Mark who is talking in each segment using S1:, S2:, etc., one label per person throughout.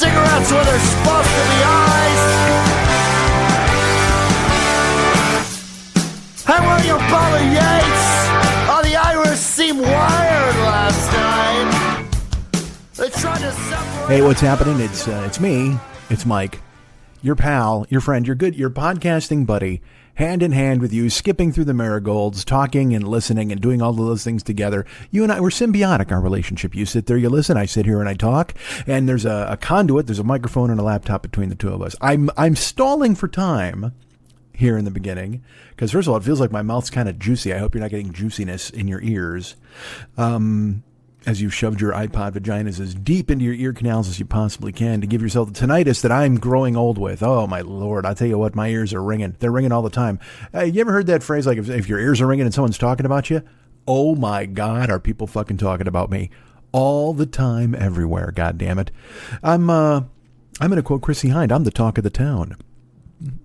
S1: cigarettes where they're supposed to be eyes. And William Butler Yeats. Oh, the Irish seemed wired last night. They tried to separate.
S2: Hey, what's happening? It's me. It's Mike. Your pal, your friend, your podcasting buddy, hand in hand with you, skipping through the marigolds, talking and listening and doing all of those things together. You and I, we're symbiotic, our relationship. You sit there, you listen, I sit here and I talk, and there's a conduit, there's a microphone and a laptop between the two of us. I'm stalling for time here in the beginning, because first of all, it feels like my mouth's kind of juicy. I hope you're not getting juiciness in your ears. As you've shoved your iPod vaginas as deep into your ear canals as you possibly can to give yourself the tinnitus that I'm growing old with. Oh, my Lord. I tell you what, my ears are ringing. They're ringing all the time. You ever heard that phrase, like if your ears are ringing and someone's talking about you? Oh, my God, are people fucking talking about me? All the time, everywhere, God damn it. I'm going to quote Chrissy Hind. I'm the talk of the town.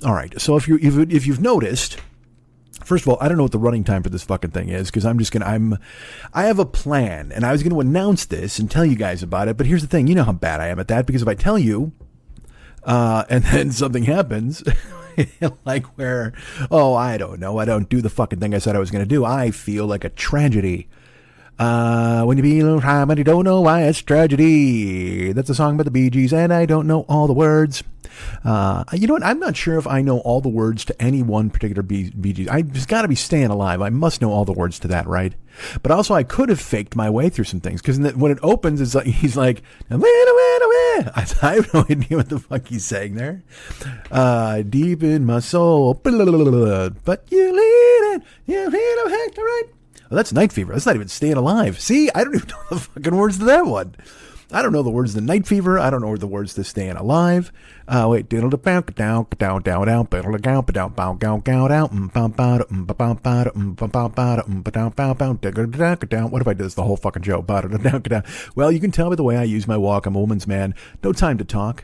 S2: All right, so if you've noticed... First of all, I don't know what the running time for this fucking thing is, because I have a plan, and I was going to announce this and tell you guys about it, but here's the thing, you know how bad I am at that, because if I tell you, and then something happens, like where, I don't know, I don't do the fucking thing I said I was going to do, I feel like a tragedy. When you be a little time and you don't know why it's tragedy. That's a song by the Bee Gees, and I don't know all the words. You know what? I'm not sure if I know all the words to any one particular Bee Gees. I just got to be staying alive. I must know all the words to that, right? But also, I could have faked my way through some things, because when it opens, it's like he's like, I have no idea what the fuck he's saying there. Deep in my soul, but you lead it, you lead it, right? Well, that's Night Fever. That's not even Staying Alive. See, I don't even know the fucking words to that one. I don't know the words to Night Fever. I don't know the words to Staying Alive. Wait. What if I did this the whole fucking show? Well, you can tell by the way I use my walk. I'm a woman's man. No time to talk.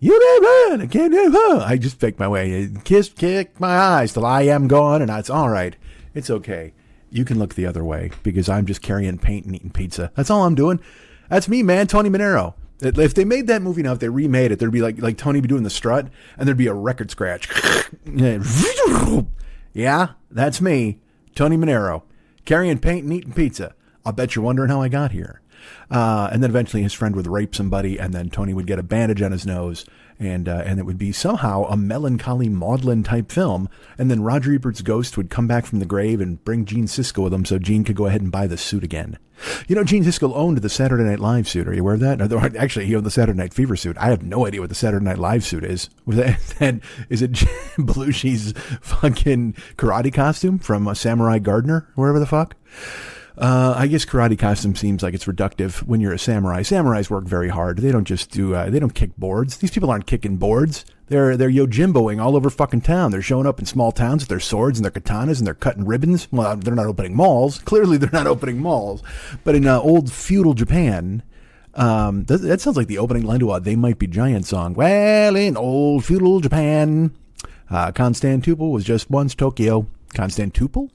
S2: I can't do. I just faked my way. Kick my eyes till I am gone, and it's all right. It's okay. You can look the other way, because I'm just carrying paint and eating pizza. That's all I'm doing. That's me, man. Tony Manero. If they made that movie now, if they remade it, there'd be like Tony be doing the strut, and there'd be a record scratch. Yeah, that's me, Tony Manero, carrying paint and eating pizza. I'll bet you're wondering how I got here. And then eventually his friend would rape somebody, and then Tony would get a bandage on his nose, and it would be somehow a melancholy maudlin type film. And then Roger Ebert's ghost would come back from the grave and bring Gene Siskel with him, so Gene could go ahead and buy the suit again. You know, Gene Siskel owned the Saturday Night Live suit. Are you aware of that? No, actually, he owned the Saturday Night Fever suit. I have no idea what the Saturday Night Live suit is. Is it Belushi's fucking karate costume from Samurai Gardner, wherever the fuck? I guess karate costume seems like it's reductive when you're a samurai. Samurais work very hard. They don't just do, they don't kick boards. These people aren't kicking boards. They're Yojimboing all over fucking town. They're showing up in small towns with their swords and their katanas, and they're cutting ribbons. Well, they're not opening malls. Clearly, they're not opening malls. But in old feudal Japan, that sounds like the opening line to a They Might Be Giant song. Well, in old feudal Japan, Constantinople was just once Tokyo. Constantinople?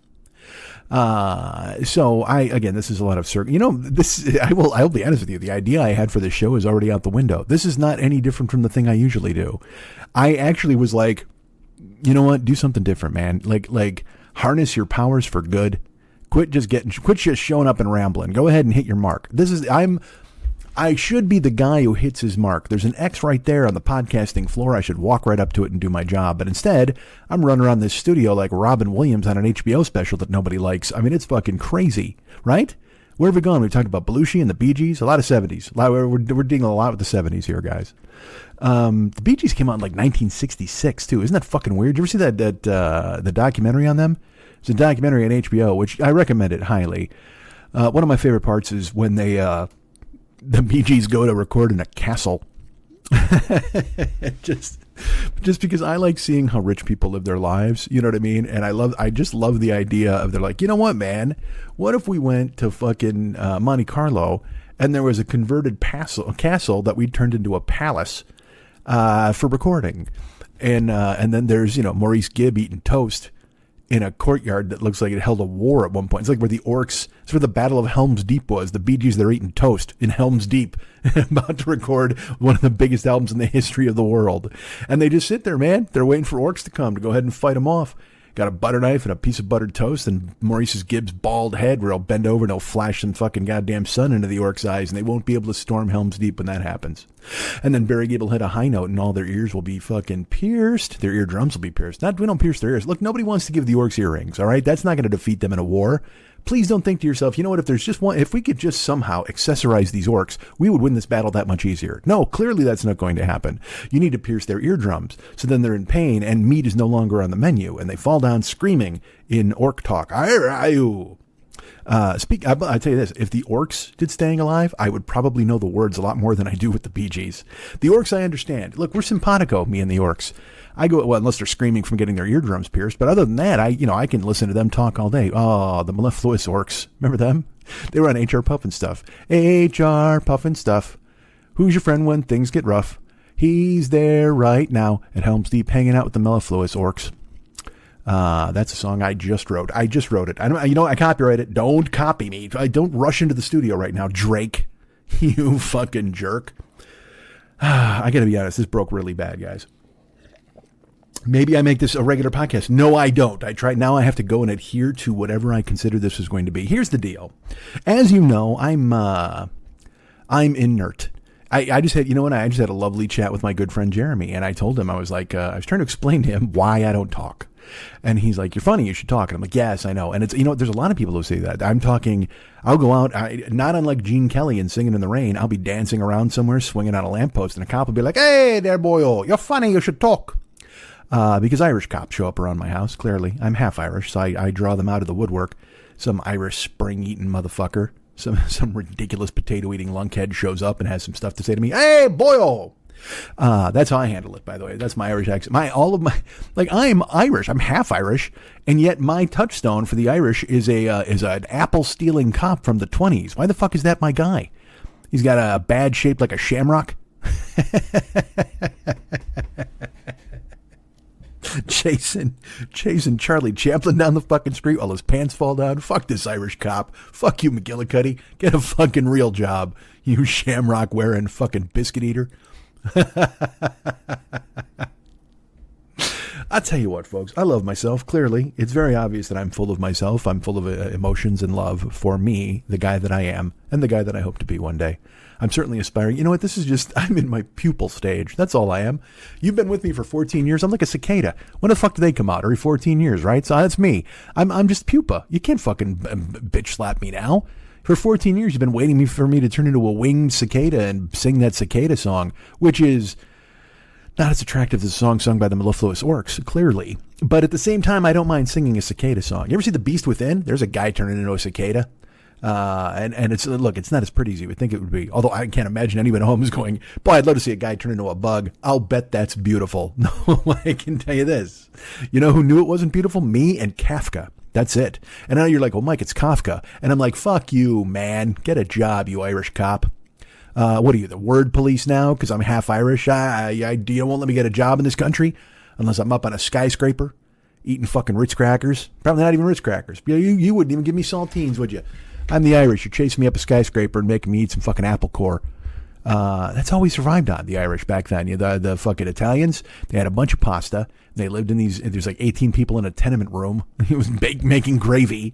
S2: So this is a lot of I'll be honest with you. The idea I had for this show is already out the window. This is not any different from the thing I usually do. I actually was like, you know what? Do something different, man. Like harness your powers for good. Quit just showing up and rambling. Go ahead and hit your mark. I should be the guy who hits his mark. There's an X right there on the podcasting floor. I should walk right up to it and do my job. But instead, I'm running around this studio like Robin Williams on an HBO special that nobody likes. I mean, it's fucking crazy, right? Where have we gone? We talked about Belushi and the Bee Gees. A lot of 70s. We're dealing a lot with the 70s here, guys. The Bee Gees came out in like 1966, too. Isn't that fucking weird? Did you ever see the documentary on them? It's a documentary on HBO, which I recommend it highly. One of my favorite parts is when the Bee Gees go to record in a castle. just because I like seeing how rich people live their lives, you know what I mean? And I just love the idea of, they're like, you know what, man? What if we went to fucking Monte Carlo, and there was a converted castle that we turned into a palace for recording, and then there's Maurice Gibb eating toast in a courtyard that looks like it held a war at one point. It's like where the orcs, it's where the Battle of Helm's Deep was. The Bee Gees, they're eating toast in Helm's Deep, about to record one of the biggest albums in the history of the world. And they just sit there, man. They're waiting for orcs to come to go ahead and fight them off. Got a butter knife and a piece of buttered toast, and Maurice's Gibbs' bald head where he'll bend over and he'll flash some fucking goddamn sun into the orcs' eyes, and they won't be able to storm Helm's Deep when that happens. And then Barry Gibb will hit a high note, and all their ears will be fucking pierced. Their eardrums will be pierced. We don't pierce their ears. Look, nobody wants to give the orcs earrings, all right? That's not going to defeat them in a war. Please don't think to yourself, you know what, if we could just somehow accessorize these orcs, we would win this battle that much easier. No, clearly that's not going to happen. You need to pierce their eardrums, so then they're in pain, and meat is no longer on the menu, and they fall down screaming in orc talk. I tell you this, if the orcs did Staying Alive, I would probably know the words a lot more than I do with the Bee Gees. The orcs I understand. Look, we're simpatico, me and the orcs. I go, well, unless they're screaming from getting their eardrums pierced. But other than that, I can listen to them talk all day. Oh, the mellifluous orcs. Remember them? They were on HR Puffin Stuff. HR Puffin Stuff. Who's your friend when things get rough? He's there right now at Helm's Deep hanging out with the mellifluous orcs. That's a song I just wrote. I wrote it. I copyright it. Don't copy me. Don't rush into the studio right now, Drake. You fucking jerk. I gotta be honest. This broke really bad, guys. Maybe I make this a regular podcast. No, I don't. Now I have to go and adhere to whatever I consider this is going to be. Here's the deal. As you know, I'm inert. I just had a lovely chat with my good friend Jeremy, and I told him, I was trying to explain to him why I don't talk. And he's like, you're funny, you should talk. And I'm like, yes, I know. And it's, there's a lot of people who say that. I'll go out, not unlike Gene Kelly and Singing in the Rain, I'll be dancing around somewhere, swinging on a lamppost, and a cop will be like, hey there, boyo, you're funny, you should talk. Because Irish cops show up around my house, clearly. I'm half Irish, so I draw them out of the woodwork. Some Irish spring-eating motherfucker, some ridiculous potato-eating lunkhead shows up and has some stuff to say to me. Hey, boyo! That's how I handle it, by the way. That's my Irish accent. I'm Irish. I'm half Irish, and yet my touchstone for the Irish is an apple-stealing cop from the 20s. Why the fuck is that my guy? He's got a badge shaped like a shamrock. Chasing Charlie Chaplin down the fucking street while his pants fall down. Fuck this Irish cop. Fuck you, McGillicuddy. Get a fucking real job, you shamrock wearing fucking biscuit eater. I'll tell you what, folks. I love myself, clearly. It's very obvious that I'm full of myself. I'm full of emotions and love for me, the guy that I am, and the guy that I hope to be one day. I'm certainly aspiring. You know what? I'm in my pupil stage. That's all I am. You've been with me for 14 years. I'm like a cicada. When the fuck do they come out? Every 14 years, right? So that's me. I'm just pupa. You can't fucking bitch slap me now. For 14 years, you've been waiting for me to turn into a winged cicada and sing that cicada song, which is not as attractive as the song sung by the mellifluous orcs, clearly. But at the same time, I don't mind singing a cicada song. You ever see The Beast Within? There's a guy turning into a cicada. And it's not as pretty as you would think it would be. Although I can't imagine anyone at home is going, boy, I'd love to see a guy turn into a bug. I'll bet that's beautiful. No, I can tell you this. You know who knew it wasn't beautiful? Me and Kafka. That's it. And now you're like, well, Mike, it's Kafka. And I'm like, fuck you, man. Get a job, you Irish cop. What are you, the word police now? Because I'm half Irish. You won't let me get a job in this country unless I'm up on a skyscraper eating fucking Ritz crackers. Probably not even Ritz crackers. You wouldn't even give me saltines, would you? I'm the Irish. You're chasing me up a skyscraper and making me eat some fucking apple core. That's all we survived on, the Irish back then. The fucking Italians, they had a bunch of pasta. They lived in there's like 18 people in a tenement room. It was making gravy.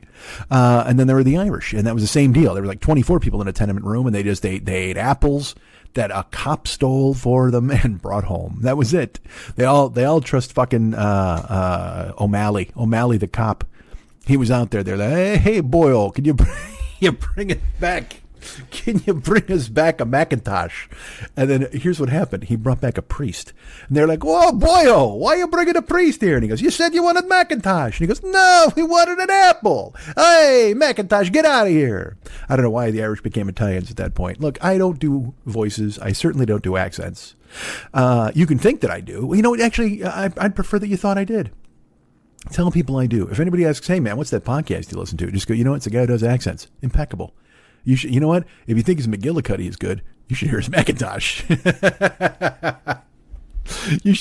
S2: And then there were the Irish, and that was the same deal. There were like 24 people in a tenement room, and they ate apples that a cop stole for them and brought home. That was it. They all trust fucking O'Malley the cop. He was out there. They're like, hey Boyle, can you bring it back? Can you bring us back a Macintosh? And then here's what happened. He brought back a priest. And they're like, whoa, Boyle, why are you bringing a priest here? And he goes, you said you wanted Macintosh. And he goes, no, we wanted an apple. Hey, Macintosh, get out of here. I don't know why the Irish became Italians at that point. Look, I don't do voices. I certainly don't do accents. You can think that I do. Well, you know, actually, I'd prefer that you thought I did. Tell people I do. If anybody asks, hey, man, what's that podcast you listen to? Just go, you know what? It's a guy who does accents. Impeccable. You know what? If you think his McGillicuddy is good, you should hear his Macintosh. You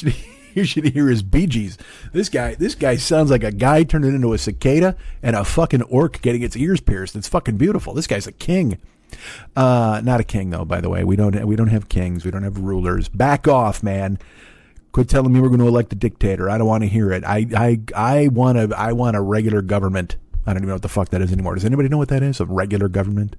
S2: You should hear his Bee Gees. This guy sounds like a guy turning into a cicada and a fucking orc getting its ears pierced. It's fucking beautiful. This guy's a king. Not a king though, by the way. We don't have kings. We don't have rulers. Back off, man. Quit telling me we're going to elect a dictator. I don't want to hear it. I want a regular government. I don't even know what the fuck that is anymore. Does anybody know what that is? A regular government?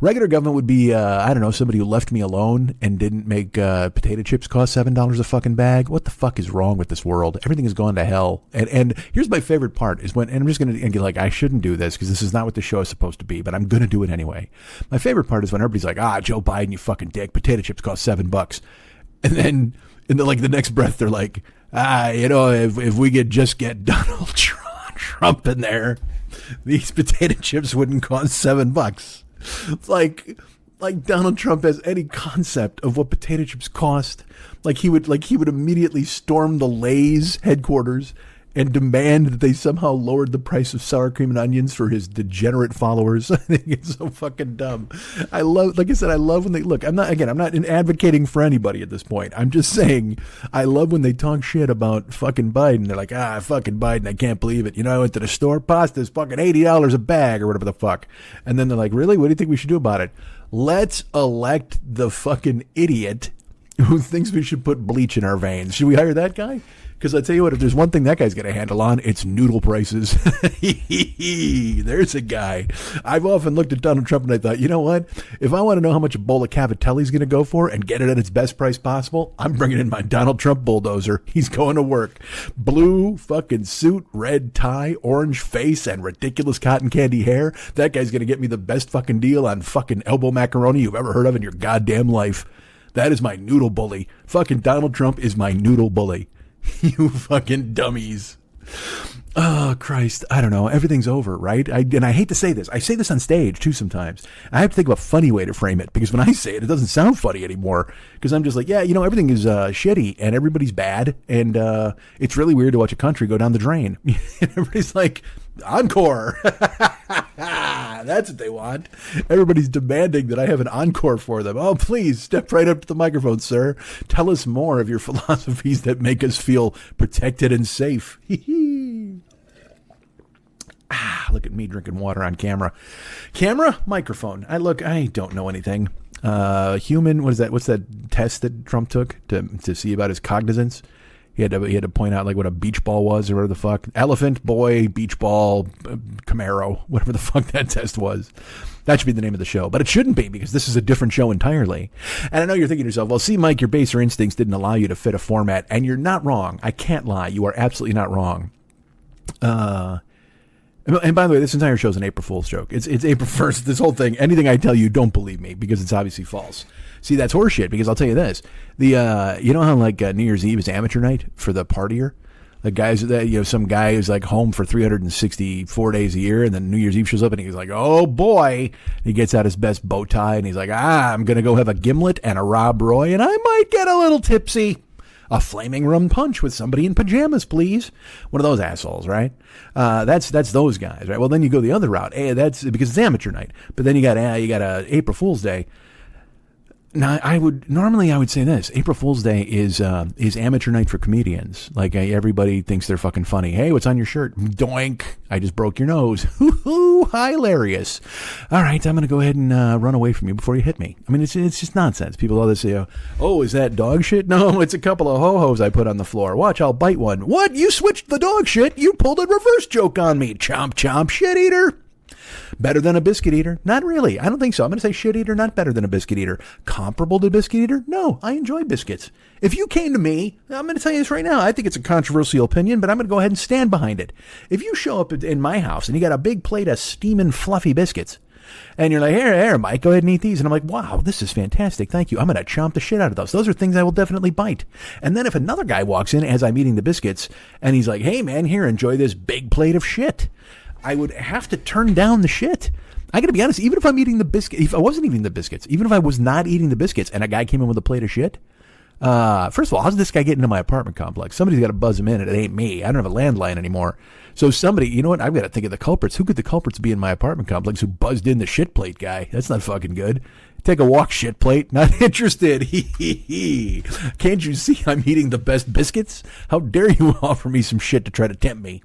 S2: Regular government would be, I don't know, somebody who left me alone and didn't make potato chips cost $7 a fucking bag. What the fuck is wrong with this world? Everything has gone to hell. And here's my favorite part is when, and I'm just going to get like, I shouldn't do this because this is not what the show is supposed to be, but I'm going to do it anyway. My favorite part is when everybody's like, Joe Biden, you fucking dick. Potato chips cost $7. And then in the next breath, they're like, if we could just get Donald Trump in there, these potato chips wouldn't cost $7. It's like Donald Trump has any concept of what potato chips cost. Like he would immediately storm the Lay's headquarters and demand that they somehow lowered the price of sour cream and onions for his degenerate followers. I think it's so fucking dumb. I love when they look. I'm not advocating for anybody at this point. I'm just saying I love when they talk shit about fucking Biden. They're like, fucking Biden, I can't believe it. I went to the store, pasta's fucking $80 a bag or whatever the fuck. And then they're like, really? What do you think we should do about it? Let's elect the fucking idiot who thinks we should put bleach in our veins. Should we hire that guy? Because I tell you what, if there's one thing that guy's got a handle on, it's noodle prices. There's a guy. I've often looked at Donald Trump and I thought, you know what? If I want to know how much a bowl of Cavatelli's going to go for and get it at its best price possible, I'm bringing in my Donald Trump bulldozer. He's going to work. Blue fucking suit, red tie, orange face, and ridiculous cotton candy hair. That guy's going to get me the best fucking deal on fucking elbow macaroni you've ever heard of in your goddamn life. That is my noodle bully. Fucking Donald Trump is my noodle bully. You fucking dummies. Oh, Christ. I don't know. Everything's over, right? And I hate to say this. I say this on stage, too, sometimes. I have to think of a funny way to frame it, because when I say it, it doesn't sound funny anymore. Because I'm just like, everything is shitty, and everybody's bad, and it's really weird to watch a country go down the drain. Everybody's like, encore. That's what they want. Everybody's demanding that I have an encore for them. Oh, please, step right up to the microphone, sir. Tell us more of your philosophies that make us feel protected and safe. Look at me drinking water on camera. Camera, microphone. I don't know anything. Human, what is that? What's that test that Trump took to see about his cognizance? He had to point out like what a beach ball was or whatever the fuck. Elephant, boy, beach ball, Camaro, whatever the fuck that test was. That should be the name of the show. But it shouldn't be, because this is a different show entirely. And I know you're thinking to yourself, well, see, Mike, your baser instincts didn't allow you to fit a format. And you're not wrong. I can't lie. You are absolutely not wrong. And by the way, this entire show is an April Fool's joke. It's April 1st. This whole thing, anything I tell you, don't believe me, because it's obviously false. See, that's horseshit, because I'll tell you this. You know how like New Year's Eve is amateur night for the partier? The guys that, some guy who's like home for 364 days a year, and then New Year's Eve shows up and he's like, oh boy. He gets out his best bow tie and he's like, I'm going to go have a gimlet and a Rob Roy and I might get a little tipsy. A flaming rum punch with somebody in pajamas, please. One of those assholes, right? That's those guys, right? Well, then you go the other route. That's because it's amateur night. But then you got a April Fool's Day. Now, I would say this. April Fool's Day is amateur night for comedians. Like, everybody thinks they're fucking funny. Hey, what's on your shirt? Doink. I just broke your nose. Hoo-hoo, hilarious. All right, I'm going to go ahead and run away from you before you hit me. I mean, it's just nonsense. People always say, oh, is that dog shit? No, it's a couple of ho-hos I put on the floor. Watch, I'll bite one. What? You switched the dog shit? You pulled a reverse joke on me. Chomp, chomp, shit eater. Better than a biscuit eater? Not really. I don't think so. I'm going to say shit eater, not better than a biscuit eater. Comparable to biscuit eater? No, I enjoy biscuits. If you came to me, I'm going to tell you this right now. I think it's a controversial opinion, but I'm going to go ahead and stand behind it. If you show up in my house and you got a big plate of steaming fluffy biscuits, and you're like, here, Mike, go ahead and eat these. And I'm like, wow, this is fantastic. Thank you. I'm going to chomp the shit out of those. Those are things I will definitely bite. And then if another guy walks in as I'm eating the biscuits and he's like, hey, man, here, enjoy this big plate of shit, I would have to turn down the shit. I got to be honest, even if I'm eating the biscuit, if I wasn't eating the biscuits, even if I was not eating the biscuits and a guy came in with a plate of shit, first of all, how's this guy getting into my apartment complex? Somebody's got to buzz him in, and it ain't me. I don't have a landline anymore. So somebody, you know what? I've got to think of the culprits. Who could the culprits be in my apartment complex who buzzed in the shit plate guy? That's not fucking good. Take a walk, shit plate. Not interested. Can't you see I'm eating the best biscuits? How dare you offer me some shit to try to tempt me?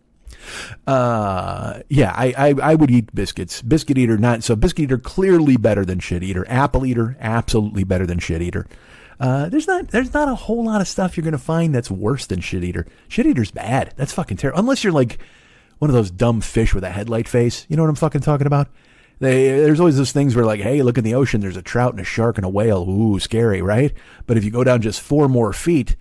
S2: Yeah, I would eat biscuits. Biscuit eater, not so. Biscuit eater, clearly better than shit eater. Apple eater, absolutely better than shit eater. There's not a whole lot of stuff you're going to find that's worse than shit eater. Shit eater's bad. That's fucking terrible. Unless you're like one of those dumb fish with a headlight face. You know what I'm fucking talking about? There's always those things where like, hey, look in the ocean, there's a trout and a shark and a whale. Ooh, scary, right? But if you go down just 4 more feet,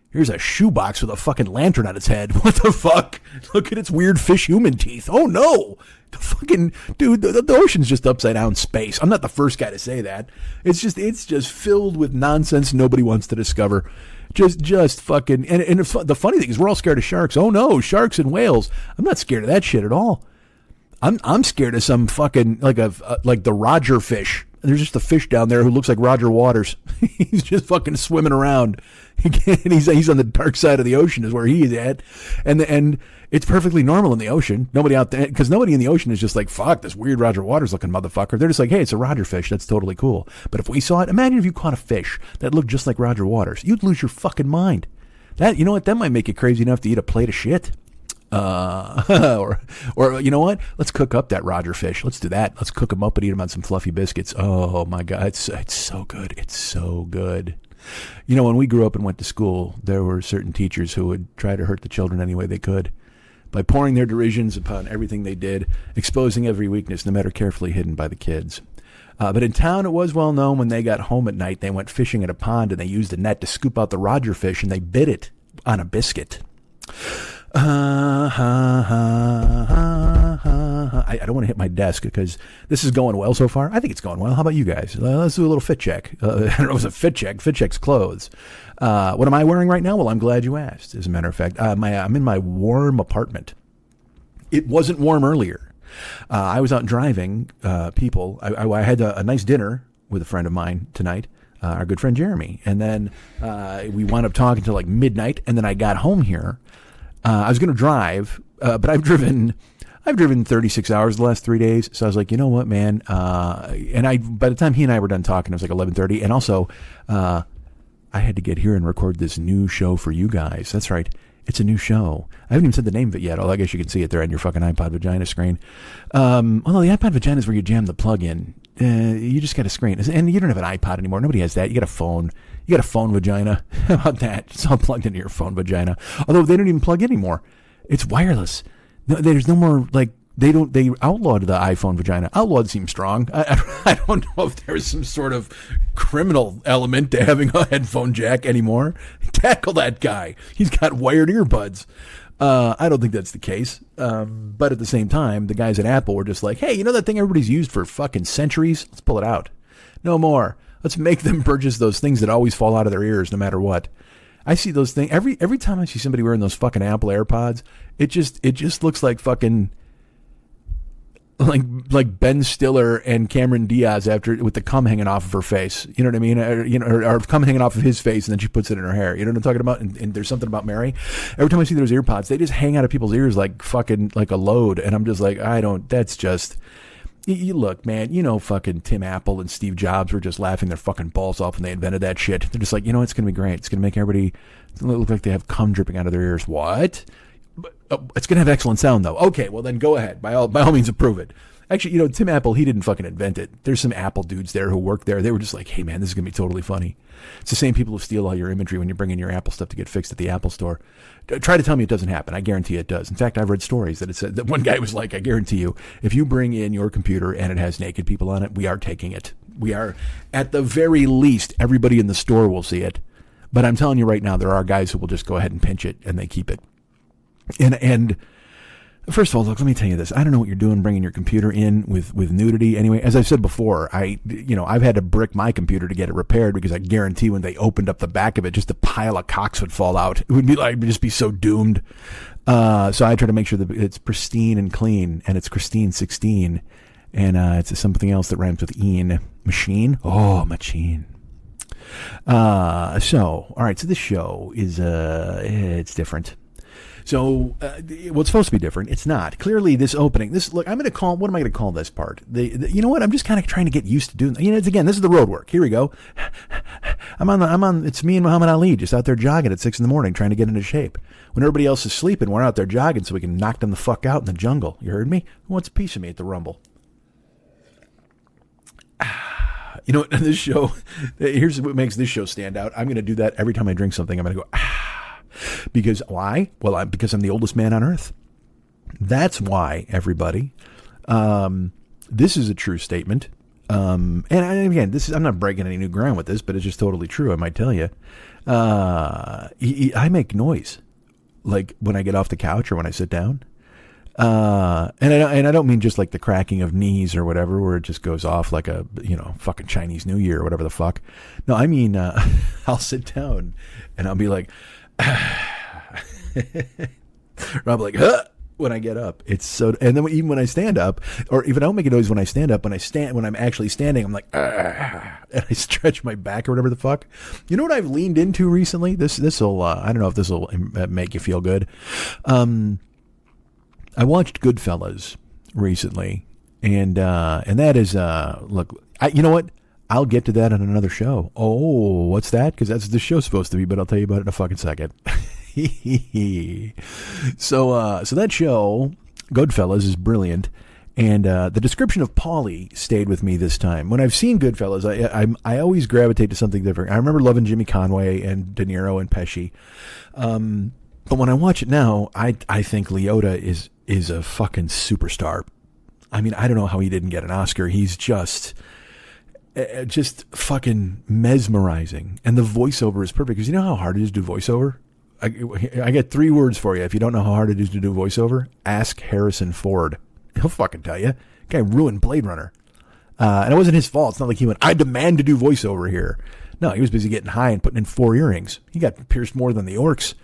S2: here's a shoebox with a fucking lantern on its head. What the fuck? Look at its weird fish human teeth. Oh no! The fucking dude, the ocean's just upside down space. I'm not the first guy to say that. It's just filled with nonsense nobody wants to discover. Just fucking and the funny thing is we're all scared of sharks. Oh no, sharks and whales. I'm not scared of that shit at all. I'm scared of some fucking like the Roger fish. There's just a fish down there who looks like Roger Waters. He's just fucking swimming around. He's on the dark side of the ocean is where he is at. And it's perfectly normal in the ocean. Nobody out there, because nobody in the ocean is just like, fuck, this weird Roger Waters looking motherfucker. They're just like, hey, it's a Roger fish. That's totally cool. But if we saw it, imagine if you caught a fish that looked just like Roger Waters. You'd lose your fucking mind. You know what? That might make you crazy enough to eat a plate of shit. Or you know what? Let's cook up that Roger fish. Let's do that. Let's cook them up and eat them on some fluffy biscuits. Oh my God. It's so good. It's so good. You know, when we grew up and went to school, there were certain teachers who would try to hurt the children any way they could by pouring their derisions upon everything they did, exposing every weakness, no matter carefully hidden by the kids. But in town, it was well known when they got home at night, they went fishing at a pond and they used a net to scoop out the Roger fish and they bit it on a biscuit. I don't want to hit my desk because this is going well so far. I think it's going well. How about you guys? Let's do a little fit check. I don't know if it's a fit check. Fit check's clothes. What am I wearing right now? Well, I'm glad you asked. As a matter of fact, I'm in my warm apartment. It wasn't warm earlier. I was out driving people. I had a nice dinner with a friend of mine tonight. Our good friend Jeremy. And then we wound up talking till like midnight. And then I got home here. I was going to drive, but I've driven 36 hours the last 3 days. So I was like, you know what, man? By the time he and I were done talking, it was like 11:30. And also, I had to get here and record this new show for you guys. That's right. It's a new show. I haven't even said the name of it yet, although I guess you can see it there on your fucking iPod vagina screen. Although the iPod vagina is where you jam the plug in. You just got a screen. And you don't have an iPod anymore. Nobody has that. You got a phone. You got a phone vagina. How about that? It's all plugged into your phone vagina. Although they don't even plug in anymore. It's wireless. No, there's no more, like, they outlawed the iPhone vagina. Outlawed seems strong. I don't know if there's some sort of criminal element to having a headphone jack anymore. Tackle that guy. He's got wired earbuds. I don't think that's the case. But at the same time, the guys at Apple were just like, hey, you know that thing everybody's used for fucking centuries? Let's pull it out. No more. Let's make them purchase those things that always fall out of their ears no matter what. I see those things every time I see somebody wearing those fucking Apple AirPods, it just looks like fucking like Ben Stiller and Cameron Diaz with the cum hanging off of her face. You know what I mean? Or cum hanging off of his face and then she puts it in her hair. You know what I'm talking about? And there's something about Mary. Every time I see those AirPods, they just hang out of people's ears like fucking like a load. And I'm just like, that's just... You look, man, you know fucking Tim Apple and Steve Jobs were just laughing their fucking balls off when they invented that shit. They're just like, it's going to be great. It's going to make everybody look like they have cum dripping out of their ears. What? It's going to have excellent sound, though. Okay, well, then go ahead. By all means, approve it. Actually, Tim Apple, he didn't fucking invent it. There's some Apple dudes there who work there. They were just like, hey, man, this is going to be totally funny. It's the same people who steal all your imagery when you bring in your Apple stuff to get fixed at the Apple store. Try to tell me it doesn't happen. I guarantee it does. In fact, I've read stories that it said that one guy was like, I guarantee you, if you bring in your computer and it has naked people on it, we are taking it. We are, at the very least, everybody in the store will see it. But I'm telling you right now, there are guys who will just go ahead and pinch it and they keep it. And first of all, look, let me tell you this. I don't know what you're doing bringing your computer in with nudity. Anyway, as I've said before, I've had to brick my computer to get it repaired because I guarantee when they opened up the back of it, just a pile of cocks would fall out. It would be like, just be so doomed. So I try to make sure that it's pristine and clean, and it's Christine 16, and it's something else that rhymes with "een." Machine. Oh, machine. All right. So this show is it's different. So, well, it's supposed to be different. It's not. Clearly, this opening, look, I'm going to call, what am I going to call this part? You know what? I'm just kind of trying to get used to doing, again, this is the road work. Here we go. It's me and Muhammad Ali just out there jogging at 6 a.m, trying to get into shape. When everybody else is sleeping, we're out there jogging so we can knock them the fuck out in the jungle. You heard me? Who wants a piece of me at the Rumble? You know what? This show, here's what makes this show stand out. I'm going to do that every time I drink something. I'm going to go, because why? Well, because I'm the oldest man on earth. That's why, everybody. This is a true statement. And again, I'm not breaking any new ground with this, but it's just totally true. I might tell you. I make noise, like when I get off the couch or when I sit down. And I don't mean just like the cracking of knees or whatever, where it just goes off like a, fucking Chinese New Year or whatever the fuck. No, I mean, I'll sit down and I'll be like, or I'll be like, huh, when I get up. It's so, and then even when I stand up, or even I don't make a noise when I stand up, when I'm actually standing, I'm like, and I stretch my back or whatever the fuck. You know what I've leaned into recently? This'll, I don't know if this will make you feel good. I watched Goodfellas recently, and that is, look, you know what? I'll get to that on another show. Oh, what's that? Because that's what the show's supposed to be, but I'll tell you about it in a fucking second. So that show, Goodfellas, is brilliant, and the description of Paulie stayed with me this time. When I've seen Goodfellas, I always gravitate to something different. I remember loving Jimmy Conway and De Niro and Pesci, but when I watch it now, I think Liotta is a fucking superstar. I mean, I don't know how he didn't get an Oscar. He's just fucking mesmerizing, and the voiceover is perfect. Because you know how hard it is to do voiceover. I get 3 words for you. If you don't know how hard it is to do voiceover, ask Harrison Ford. He'll fucking tell you. Guy ruined Blade Runner, and it wasn't his fault. It's not like he went, I demand to do voiceover here. No, he was busy getting high and putting in 4 earrings. He got pierced more than the orcs.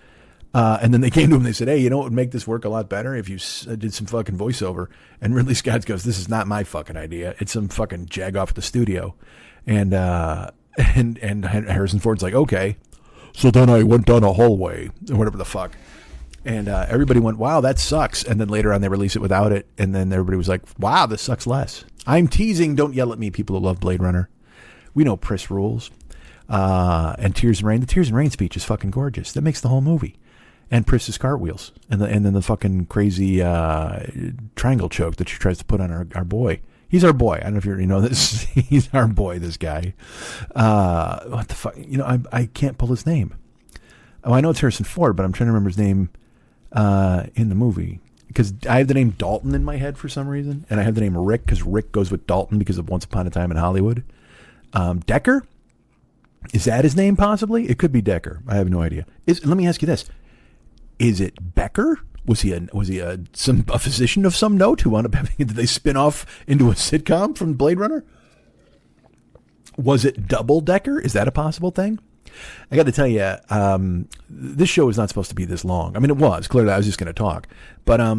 S2: And then they came to him and they said, hey, you know what would make this work a lot better if you did some fucking voiceover. And Ridley Scott goes, this is not my fucking idea. It's some fucking jag off at the studio. And Harrison Ford's like, okay. So then I went down a hallway or whatever the fuck. And everybody went, wow, that sucks. And then later on they release it without it. And then everybody was like, wow, this sucks less. I'm teasing. Don't yell at me, people who love Blade Runner. We know Pris rules. And Tears and Rain. The Tears and Rain speech is fucking gorgeous. That makes the whole movie. And Pris's cartwheels, and then the fucking crazy triangle choke that she tries to put on our boy. He's our boy. I don't know if you know this. He's our boy. This guy. What the fuck? I can't pull his name. Oh, I know it's Harrison Ford, but I'm trying to remember his name in the movie because I have the name Dalton in my head for some reason, and I have the name Rick because Rick goes with Dalton because of Once Upon a Time in Hollywood. Decker. Is that his name? Possibly. It could be Decker. I have no idea. Let me ask you this. Is it Becker? Was he a physician of some note who wound up having? Did they spin off into a sitcom from Blade Runner? Was it Double Decker? Is that a possible thing? I got to tell you, this show is not supposed to be this long. I mean, it was clearly. I was just going to talk, but I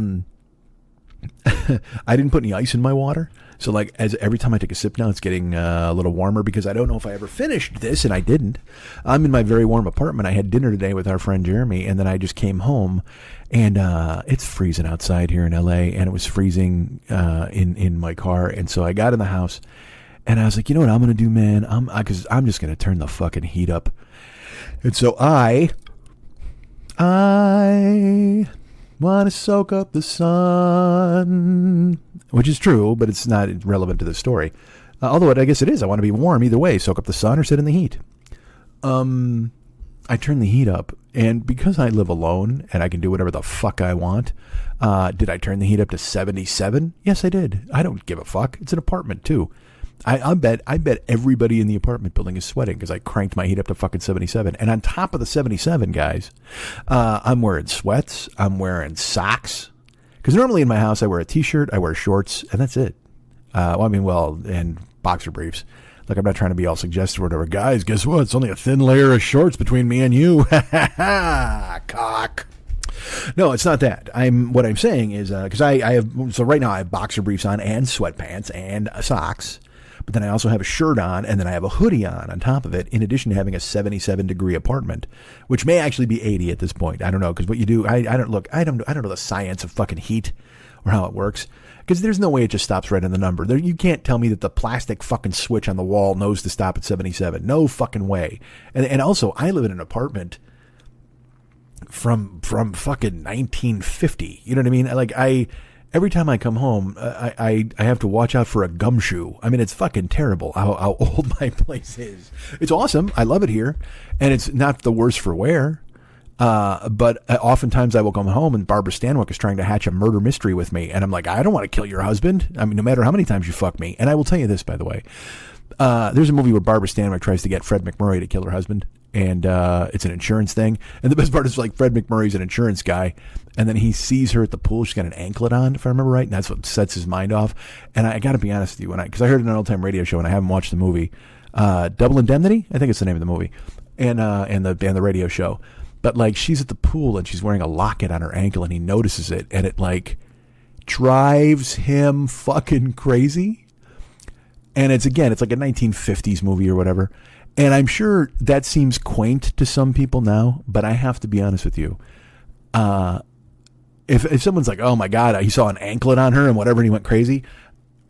S2: didn't put any ice in my water. So like every time I take a sip now, it's getting a little warmer because I don't know if I ever finished this, and I didn't. I'm in my very warm apartment. I had dinner today with our friend Jeremy, and then I just came home, and it's freezing outside here in LA, and it was freezing in my car, and so I got in the house, and I was like, you know what I'm gonna do, man? Because I'm just gonna turn the fucking heat up, and so I want to soak up the sun, which is true, but it's not relevant to the story. Although I guess it is. I want to be warm either way. Soak up the sun or sit in the heat. I turn the heat up, and because I live alone and I can do whatever the fuck I want, did I turn the heat up to 77? Yes, I did. I don't give a fuck. It's an apartment too. I bet everybody in the apartment building is sweating because I cranked my heat up to fucking 77. And on top of the 77, guys, I'm wearing sweats. I'm wearing socks. Because normally in my house, I wear a t-shirt, I wear shorts, and that's it. And boxer briefs. Like, I'm not trying to be all suggestive or whatever. Guys, guess what? It's only a thin layer of shorts between me and you. Ha ha, cock. No, it's not that. What I'm saying is, because I have, so right now I have boxer briefs on and sweatpants and socks. but then I also have a shirt on, and then I have a hoodie on top of it, in addition to having a 77-degree apartment, which may actually be 80 at this point. I don't know, because what you do, I don't know the science of fucking heat or how it works, because there's no way it just stops right on the number. You can't tell me that the plastic fucking switch on the wall knows to stop at 77. No fucking way. And also, I live in an apartment from fucking 1950. You know what I mean? Like, every time I come home, I have to watch out for a gumshoe. I mean, it's fucking terrible how old my place is. It's awesome. I love it here, and it's not the worst for wear. But oftentimes I will come home and Barbara Stanwyck is trying to hatch a murder mystery with me, and I'm like, I don't want to kill your husband. I mean, no matter how many times you fuck me. And I will tell you this, by the way. There's a movie where Barbara Stanwyck tries to get Fred McMurray to kill her husband, and it's an insurance thing. And the best part is, like, Fred McMurray's an insurance guy, and then he sees her at the pool. She's got an anklet on, if I remember right, and that's what sets his mind off. And I got to be honest with you, because I heard it on an old-time radio show, and I haven't watched the movie. Double Indemnity, I think it's the name of the movie, and the radio show. But, like, she's at the pool, and she's wearing a locket on her ankle, and he notices it, and it, like, drives him fucking crazy. And it's like a 1950s movie or whatever. And I'm sure that seems quaint to some people now, but I have to be honest with you. If someone's like, oh my God, he saw an anklet on her and whatever, and he went crazy.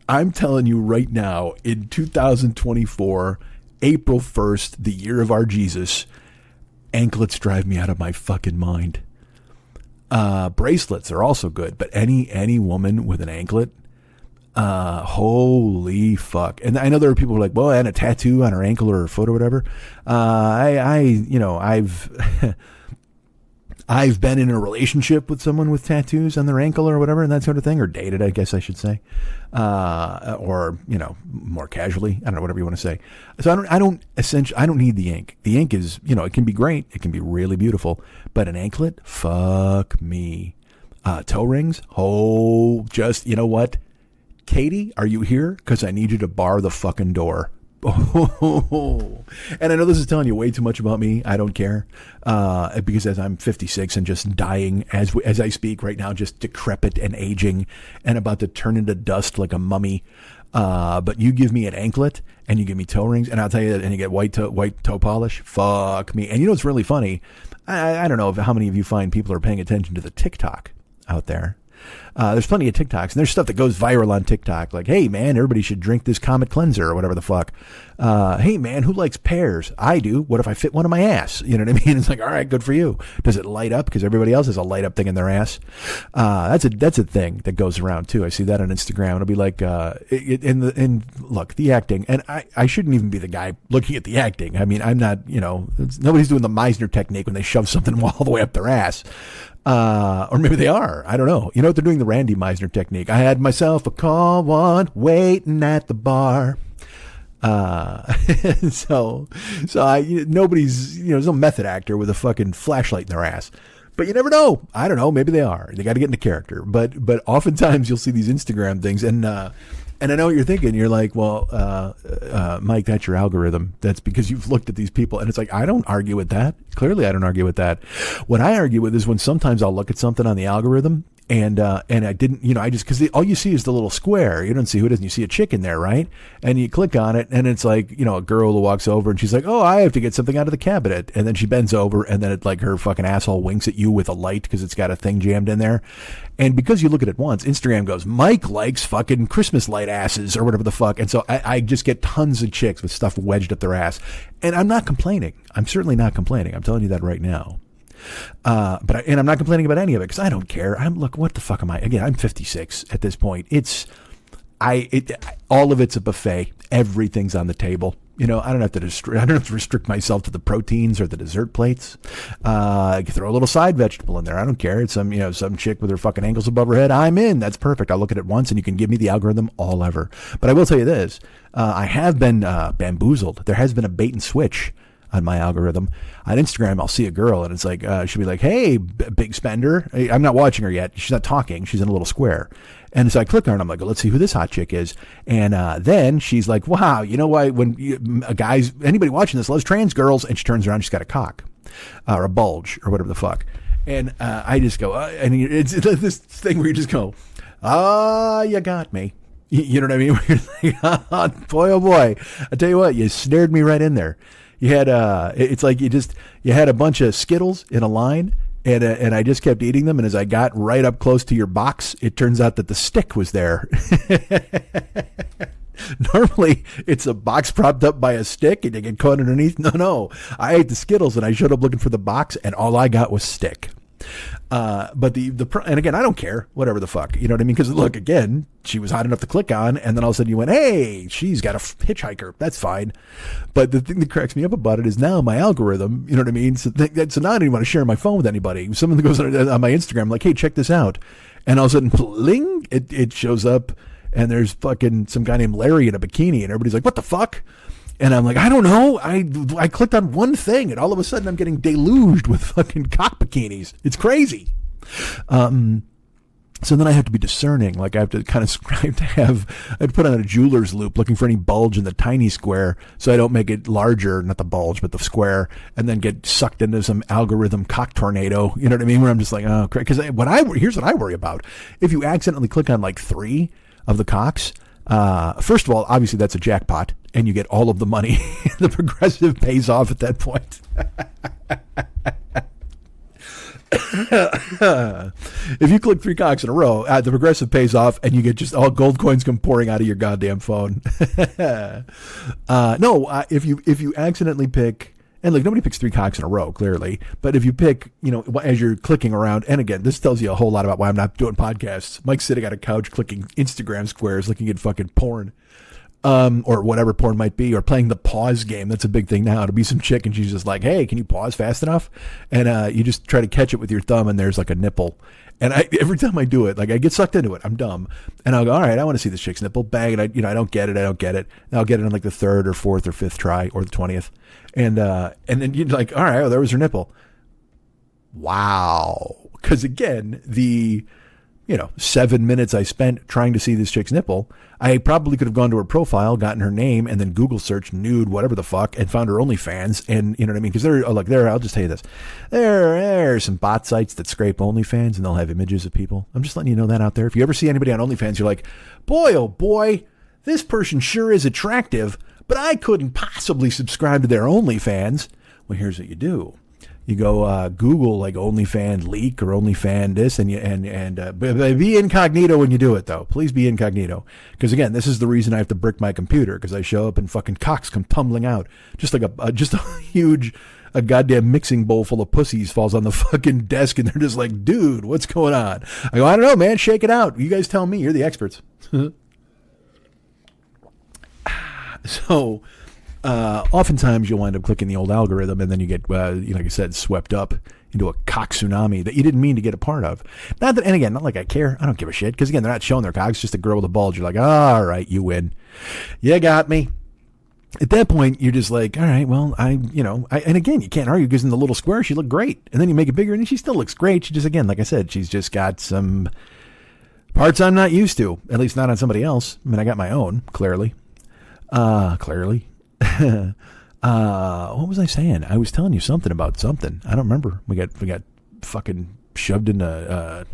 S2: I'm telling you right now, in 2024, April 1st, the year of our Jesus, anklets drive me out of my fucking mind. Bracelets are also good, but any woman with an anklet, holy fuck. And I know there are people who are like, well, I had a tattoo on her ankle or her foot or whatever. I've been in a relationship with someone with tattoos on their ankle or whatever, and that sort of thing, or dated, I guess I should say, or, more casually, I don't know, whatever you want to say. So I don't need the ink. The ink is, it can be great. It can be really beautiful, but an anklet, fuck me. Toe rings. Oh, just, you know what? Katie, are you here? Because I need you to bar the fucking door. Oh, and I know this is telling you way too much about me. I don't care, because as I'm 56 and just dying as I speak right now, just decrepit and aging and about to turn into dust like a mummy. But you give me an anklet and you give me toe rings, and I'll tell you that, and you get white toe polish. Fuck me. And what's really funny? I don't know how many of you find people are paying attention to the TikTok out there. There's plenty of TikToks, and there's stuff that goes viral on TikTok, like, hey man, everybody should drink this Comet Cleanser or whatever the fuck. Hey man, who likes pears? I do. What if I fit one in my ass? You know what I mean? It's like, all right, good for you. Does it light up? Because everybody else has a light up thing in their ass. That's a thing that goes around too. I see that on Instagram. It'll be like, look, the acting, and I shouldn't even be the guy looking at the acting. I mean, I'm not, nobody's doing the Meisner technique when they shove something all the way up their ass. Or maybe they are. I don't know. You know what they're doing? The Randy Meisner technique. I had myself a call one waiting at the bar. So nobody's, there's no method actor with a fucking flashlight in their ass. But you never know. I don't know. Maybe they are. They got to get into character. But oftentimes you'll see these Instagram things, and I know what you're thinking. You're like, well, Mike, that's your algorithm. That's because you've looked at these people. And it's like, I don't argue with that. Clearly, I don't argue with that. What I argue with is when sometimes I'll look at something on the algorithm and I didn't, because all you see is the little square. You don't see who it is. And you see a chick in there, right? And you click on it, and it's like, a girl who walks over and she's like, oh, I have to get something out of the cabinet. And then she bends over, and then her fucking asshole winks at you with a light because it's got a thing jammed in there. And because you look at it once, Instagram goes, Mike likes fucking Christmas light asses or whatever the fuck. And so I just get tons of chicks with stuff wedged up their ass. And I'm not complaining. I'm certainly not complaining. I'm telling you that right now. But I'm not complaining about any of it because I don't care. Look, what the fuck am I? Again, I'm 56 at this point. All of it's a buffet. Everything's on the table. I don't have to restrict myself to the proteins or the dessert plates. I can throw a little side vegetable in there. I don't care. It's some chick with her fucking ankles above her head. I'm in. That's perfect. I'll look at it once and you can give me the algorithm all ever. But I will tell you this. I have been bamboozled. There has been a bait and switch on my algorithm. On Instagram, I'll see a girl and it's like, she'll be like, hey, big spender. I'm not watching her yet. She's not talking. She's in a little square. And so I click on her and I'm like, let's see who this hot chick is. And then she's like, wow, you know why anybody watching this loves trans girls? And she turns around, she's got a cock or a bulge or whatever the fuck. And I just go, and it's this thing where you just go, you got me. You know what I mean? You're like, boy, oh boy. I tell you what, you snared me right in there. You had it's like you had a bunch of Skittles in a line, and I just kept eating them. And as I got right up close to your box, it turns out that the stick was there. Normally, it's a box propped up by a stick, and you get caught underneath. No, I ate the Skittles, and I showed up looking for the box, and all I got was stick. But and again, I don't care, whatever the fuck, you know what I mean? Because look, again, she was hot enough to click on, and then all of a sudden you went, hey, she's got a hitchhiker. That's fine. But the thing that cracks me up about it is now my algorithm, you know what I mean? So now I don't even want to share my phone with anybody. Someone goes on my Instagram, like, hey, check this out. And all of a sudden, bling, it shows up, and there's fucking some guy named Larry in a bikini, and everybody's like, what the fuck? And I'm like, I don't know. I clicked on one thing, and all of a sudden I'm getting deluged with fucking cock bikinis. It's crazy. So then I have to be discerning. Like I have to kind of I have to put on a jeweler's loop looking for any bulge in the tiny square so I don't make it larger, not the bulge, but the square, and then get sucked into some algorithm cock tornado. You know what I mean? Where I'm just like, oh, because here's what I worry about. If you accidentally click on like 3 of the cocks, first of all, obviously that's a jackpot, and you get all of the money. The progressive pays off at that point. If you click 3 cocks in a row, the progressive pays off, and you get just all gold coins come pouring out of your goddamn phone. If you accidentally pick. And look, nobody picks 3 cocks in a row, clearly. But if you pick, as you're clicking around, and again, this tells you a whole lot about why I'm not doing podcasts. Mike's sitting on a couch clicking Instagram squares, looking at fucking porn, or whatever porn might be, or playing the pause game. That's a big thing now. To be some chick, and she's just like, hey, can you pause fast enough? And you just try to catch it with your thumb, and there's like a nipple. And every time I do it, like I get sucked into it. I'm dumb, and I'll go, all right, I want to see this chick's nipple. Bang, and I don't get it. And I'll get it on like the 3rd or 4th or 5th try, or the 20th. And then you're like, all right, there was her nipple. Wow. Because again, the 7 minutes I spent trying to see this chick's nipple, I probably could have gone to her profile, gotten her name, and then Google search nude, whatever the fuck, and found her OnlyFans. And you know what I mean? Because I'll just tell you this. There are some bot sites that scrape OnlyFans, and they'll have images of people. I'm just letting you know that out there. If you ever see anybody on OnlyFans, you're like, boy, oh boy, this person sure is attractive, but I couldn't possibly subscribe to their OnlyFans. Well, here's what you do. You go Google like OnlyFans leak or OnlyFans this, and be incognito when you do it, though. Please be incognito, because again, this is the reason I have to brick my computer, because I show up and fucking cocks come tumbling out, just like a goddamn mixing bowl full of pussies falls on the fucking desk, and they're just like, dude, what's going on? I go, I don't know, man, shake it out. You guys tell me. You're the experts. So. Oftentimes you'll wind up clicking the old algorithm, and then you get, like I said, swept up into a cock tsunami that you didn't mean to get a part of. Not like I care. I don't give a shit. Because again, they're not showing their cocks, just a girl with a bulge. You're like, all right, you win. You got me. At that point, you're just like, all right, well, and again, you can't argue because in the little square, she looked great. And then you make it bigger, and she still looks great. She just, again, like I said, she's just got some parts I'm not used to, at least not on somebody else. I mean, I got my own, clearly. What was I saying? I was telling you something about something. I don't remember. We got fucking shoved into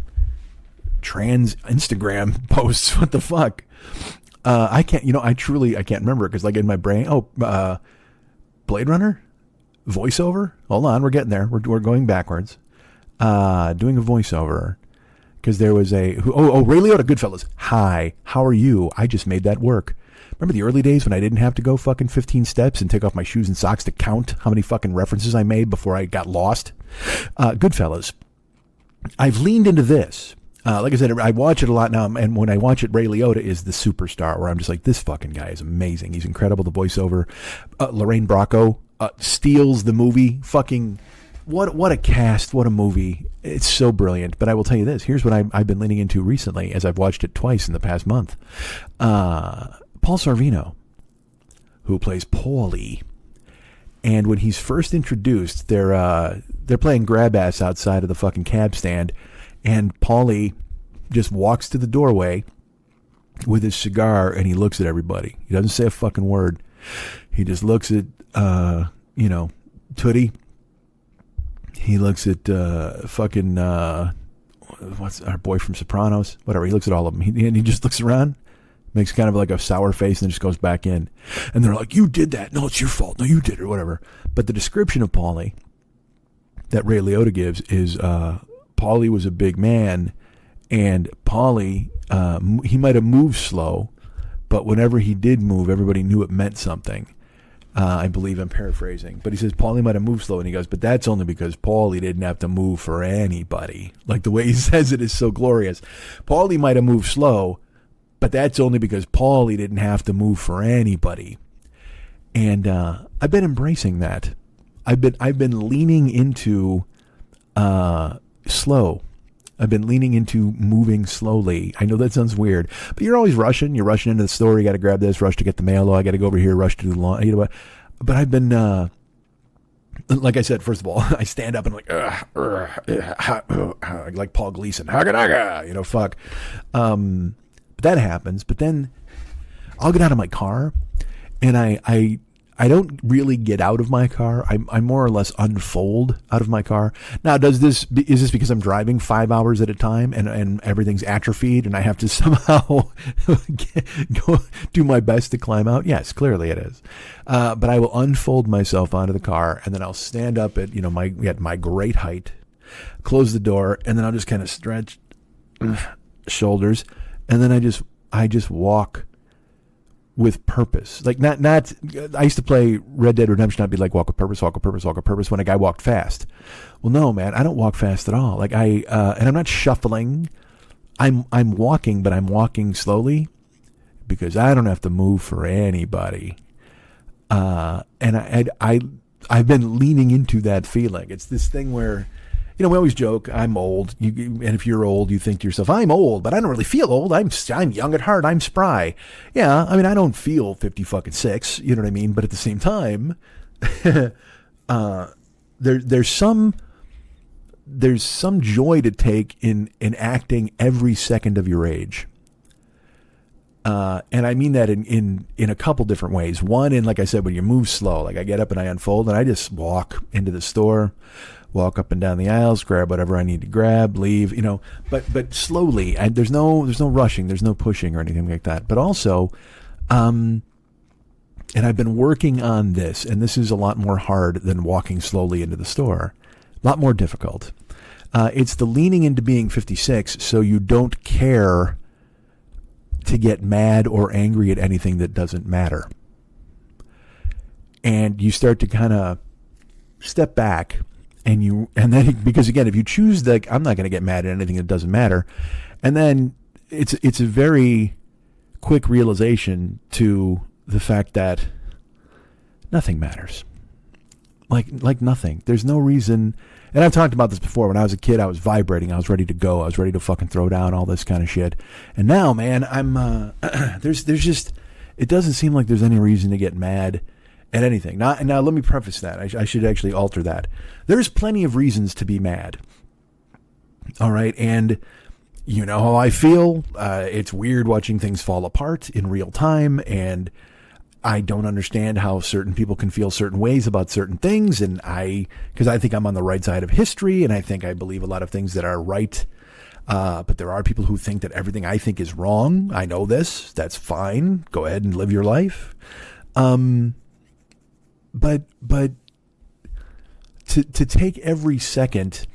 S2: trans Instagram posts. What the fuck? I can't. I can't remember, because like in my brain. Blade Runner voiceover. Hold on, we're getting there. We're going backwards. Doing a voiceover. Because there was Ray Liotta, Goodfellas. Hi, how are you? I just made that work. Remember the early days when I didn't have to go fucking 15 steps and take off my shoes and socks to count how many fucking references I made before I got lost? Goodfellas. I've leaned into this. Like I said, I watch it a lot now, and when I watch it, Ray Liotta is the superstar, where I'm just like, this fucking guy is amazing. He's incredible, the voiceover. Lorraine Bracco steals the movie. Fucking, what a cast, what a movie. It's so brilliant. But I will tell you this. Here's what I've been leaning into recently, as I've watched it twice in the past month. Paul Sorvino, who plays Paulie, and when he's first introduced, they're playing grab ass outside of the fucking cab stand, and Paulie just walks to the doorway with his cigar, and he looks at everybody. He doesn't say a fucking word. He just looks at Tootie. He looks at fucking what's our boy from Sopranos? Whatever. He looks at all of them, and he just looks around. makes kind of like a sour face, and then just goes back in. And they're like, you did that. No, it's your fault. No, you did it, or whatever. But the description of Paulie that Ray Liotta gives is Paulie was a big man, and Paulie, he might have moved slow, but whenever he did move, everybody knew it meant something. I believe I'm paraphrasing, but he says Paulie might have moved slow, and he goes, but that's only because Paulie didn't have to move for anybody. Like the way he says it is so glorious. Paulie might have moved slow, but that's only because Paulie didn't have to move for anybody. And I've been embracing that. I've been leaning into slow. I've been leaning into moving slowly. I know that sounds weird, but you're always rushing. You're rushing into the store. You got to grab this, rush to get the mail. Oh, I got to go over here, rush to do the lawn. You know what? But I've been, like I said, first of all, I stand up and like Paul Gleason, fuck. But that happens. But then I'll get out of my car, and I don't really get out of my car. I more or less unfold out of my car. Now, is this because I'm driving 5 hours at a time and everything's atrophied and I have to somehow go do my best to climb out? Yes, clearly it is. But I will unfold myself onto the car, and then I'll stand up at my great height, close the door, and then I'll just kind of stretch shoulders, and then I just walk with purpose. Like not I used to play Red Dead Redemption. I'd be like, walk with purpose, walk with purpose, walk with purpose, when a guy walked fast. Well, no, man, I don't walk fast at all. Like and I'm not shuffling. I'm walking, but I'm walking slowly because I don't have to move for anybody. And I've been leaning into that feeling. It's this thing where, we always joke, I'm old. And if you're old, you think to yourself, I'm old, but I don't really feel old. I'm young at heart. I'm spry. Yeah, I mean, I don't feel 56. You know what I mean? But at the same time, there's some joy to take in acting every second of your age. And I mean that in a couple different ways. One, in, like I said, when you move slow, like I get up and I unfold and I just walk into the store, walk up and down the aisles, grab whatever I need to grab, leave, but slowly. And there's no rushing, there's no pushing or anything like that. But also, and I've been working on this, and this is a lot more hard than walking slowly into the store. A lot more difficult. It's the leaning into being 56 so you don't care to get mad or angry at anything that doesn't matter. And you start to kind of step back, and then, because again, if you choose I'm not going to get mad at anything that doesn't matter, and then it's a very quick realization to the fact that nothing matters. Like nothing. There's no reason. And I've talked about this before. When I was a kid, I was vibrating. I was ready to go. I was ready to fucking throw down, all this kind of shit. And now, man, I'm there's just, it doesn't seem like there's any reason to get mad at anything. Now let me preface that. I should actually alter that. There's plenty of reasons to be mad. All right, and you know how I feel. It's weird watching things fall apart in real time, and I don't understand how certain people can feel certain ways about certain things, and because I think I'm on the right side of history, and I think I believe a lot of things that are right, but there are people who think that everything I think is wrong. I know this. That's fine. Go ahead and live your life. But to take every second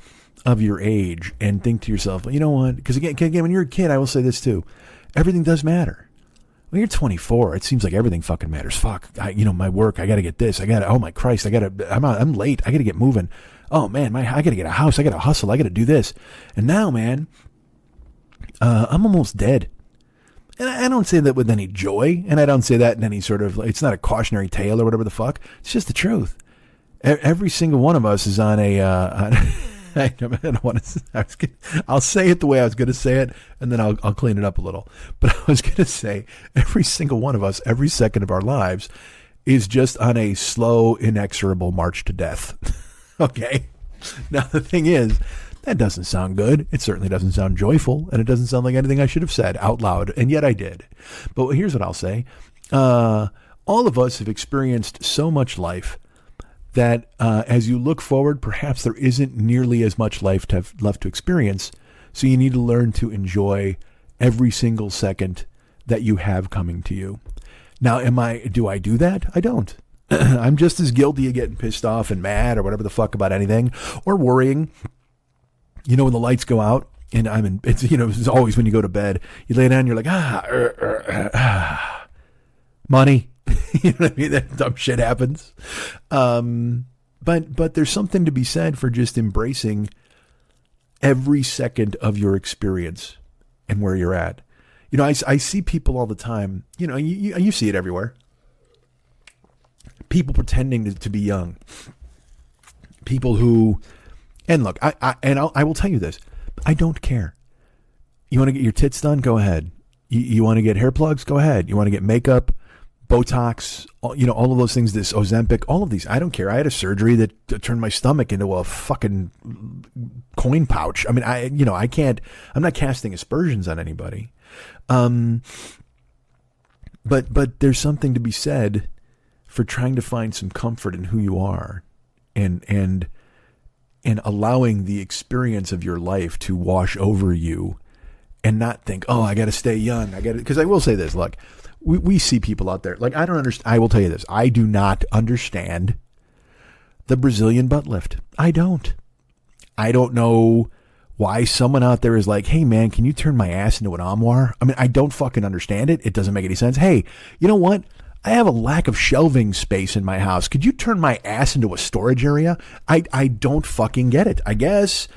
S2: of your age and think to yourself, well, you know what? Because again, when you're a kid, I will say this too. Everything does matter. When you're 24, it seems like everything fucking matters. Fuck, my work, I got to get this. Oh my Christ, I'm late. I got to get moving. Oh man, I got to get a house. I got to hustle. I got to do this. And now, man, I'm almost dead. And I don't say that with any joy, and I don't say that in any sort of, it's not a cautionary tale or whatever the fuck. It's just the truth. Every single one of us is on a, I don't want to, I'll say it the way I was going to say it, and then I'll clean it up a little. But I was going to say, every single one of us, every second of our lives, is just on a slow, inexorable march to death. Okay? Now, the thing is, that doesn't sound good. It certainly doesn't sound joyful, and it doesn't sound like anything I should have said out loud, and yet I did. But here's what I'll say. All of us have experienced so much life that as you look forward, perhaps there isn't nearly as much life left to experience, so you need to learn to enjoy every single second that you have coming to you. Now, do I do that? I don't. I'm just as guilty of getting pissed off and mad or whatever the fuck about anything, or worrying. You know, when the lights go out and it's, you know, it's always when you go to bed, you lay down, you're like, money. You know what I mean? That dumb shit happens. But there's something to be said for just embracing every second of your experience and where you're at. You know, I see people all the time, you know, you see it everywhere. People pretending to be young. People who, and look, I will tell you this. I don't care. You want to get your tits done? Go ahead. You want to get hair plugs? Go ahead. You want to get makeup, Botox, you know, all of those things, this Ozempic, all of these. I don't care. I had a surgery that turned my stomach into a fucking coin pouch. I mean, I'm not casting aspersions on anybody. But there's something to be said for trying to find some comfort in who you are and allowing the experience of your life to wash over you and not think, oh, I got to stay young. Because I will say this, look, we see people out there. Like, I don't understand. I will tell you this. I do not understand the Brazilian butt lift. I don't know why someone out there is like, hey man, can you turn my ass into an armoire? I mean, I don't fucking understand it. It doesn't make any sense. Hey, you know what? I have a lack of shelving space in my house. Could you turn my ass into a storage area? I don't fucking get it, I guess.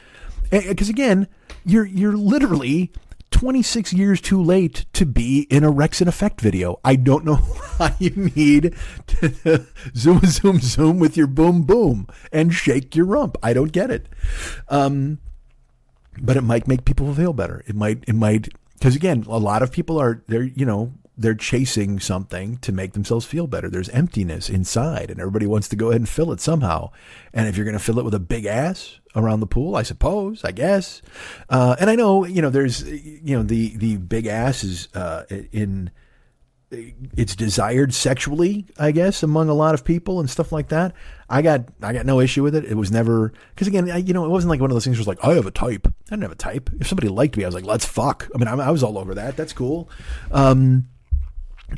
S2: Because again, you're literally 26 years too late to be in a Rex and Effect video. I don't know why you need to zoom with your boom boom and shake your rump. I don't get it. But it might make people feel better. It might, because again, a lot of people they're chasing something to make themselves feel better. There's emptiness inside and everybody wants to go ahead and fill it somehow. And if you're going to fill it with a big ass around the pool, I guess. And I know, there's, the big ass is, it's desired sexually, I guess, among a lot of people and stuff like that. I got no issue with it. It was never, because again, it wasn't like one of those things where it's like, I have a type. I didn't have a type. If somebody liked me, I was like, let's fuck. I mean, I was all over that. That's cool.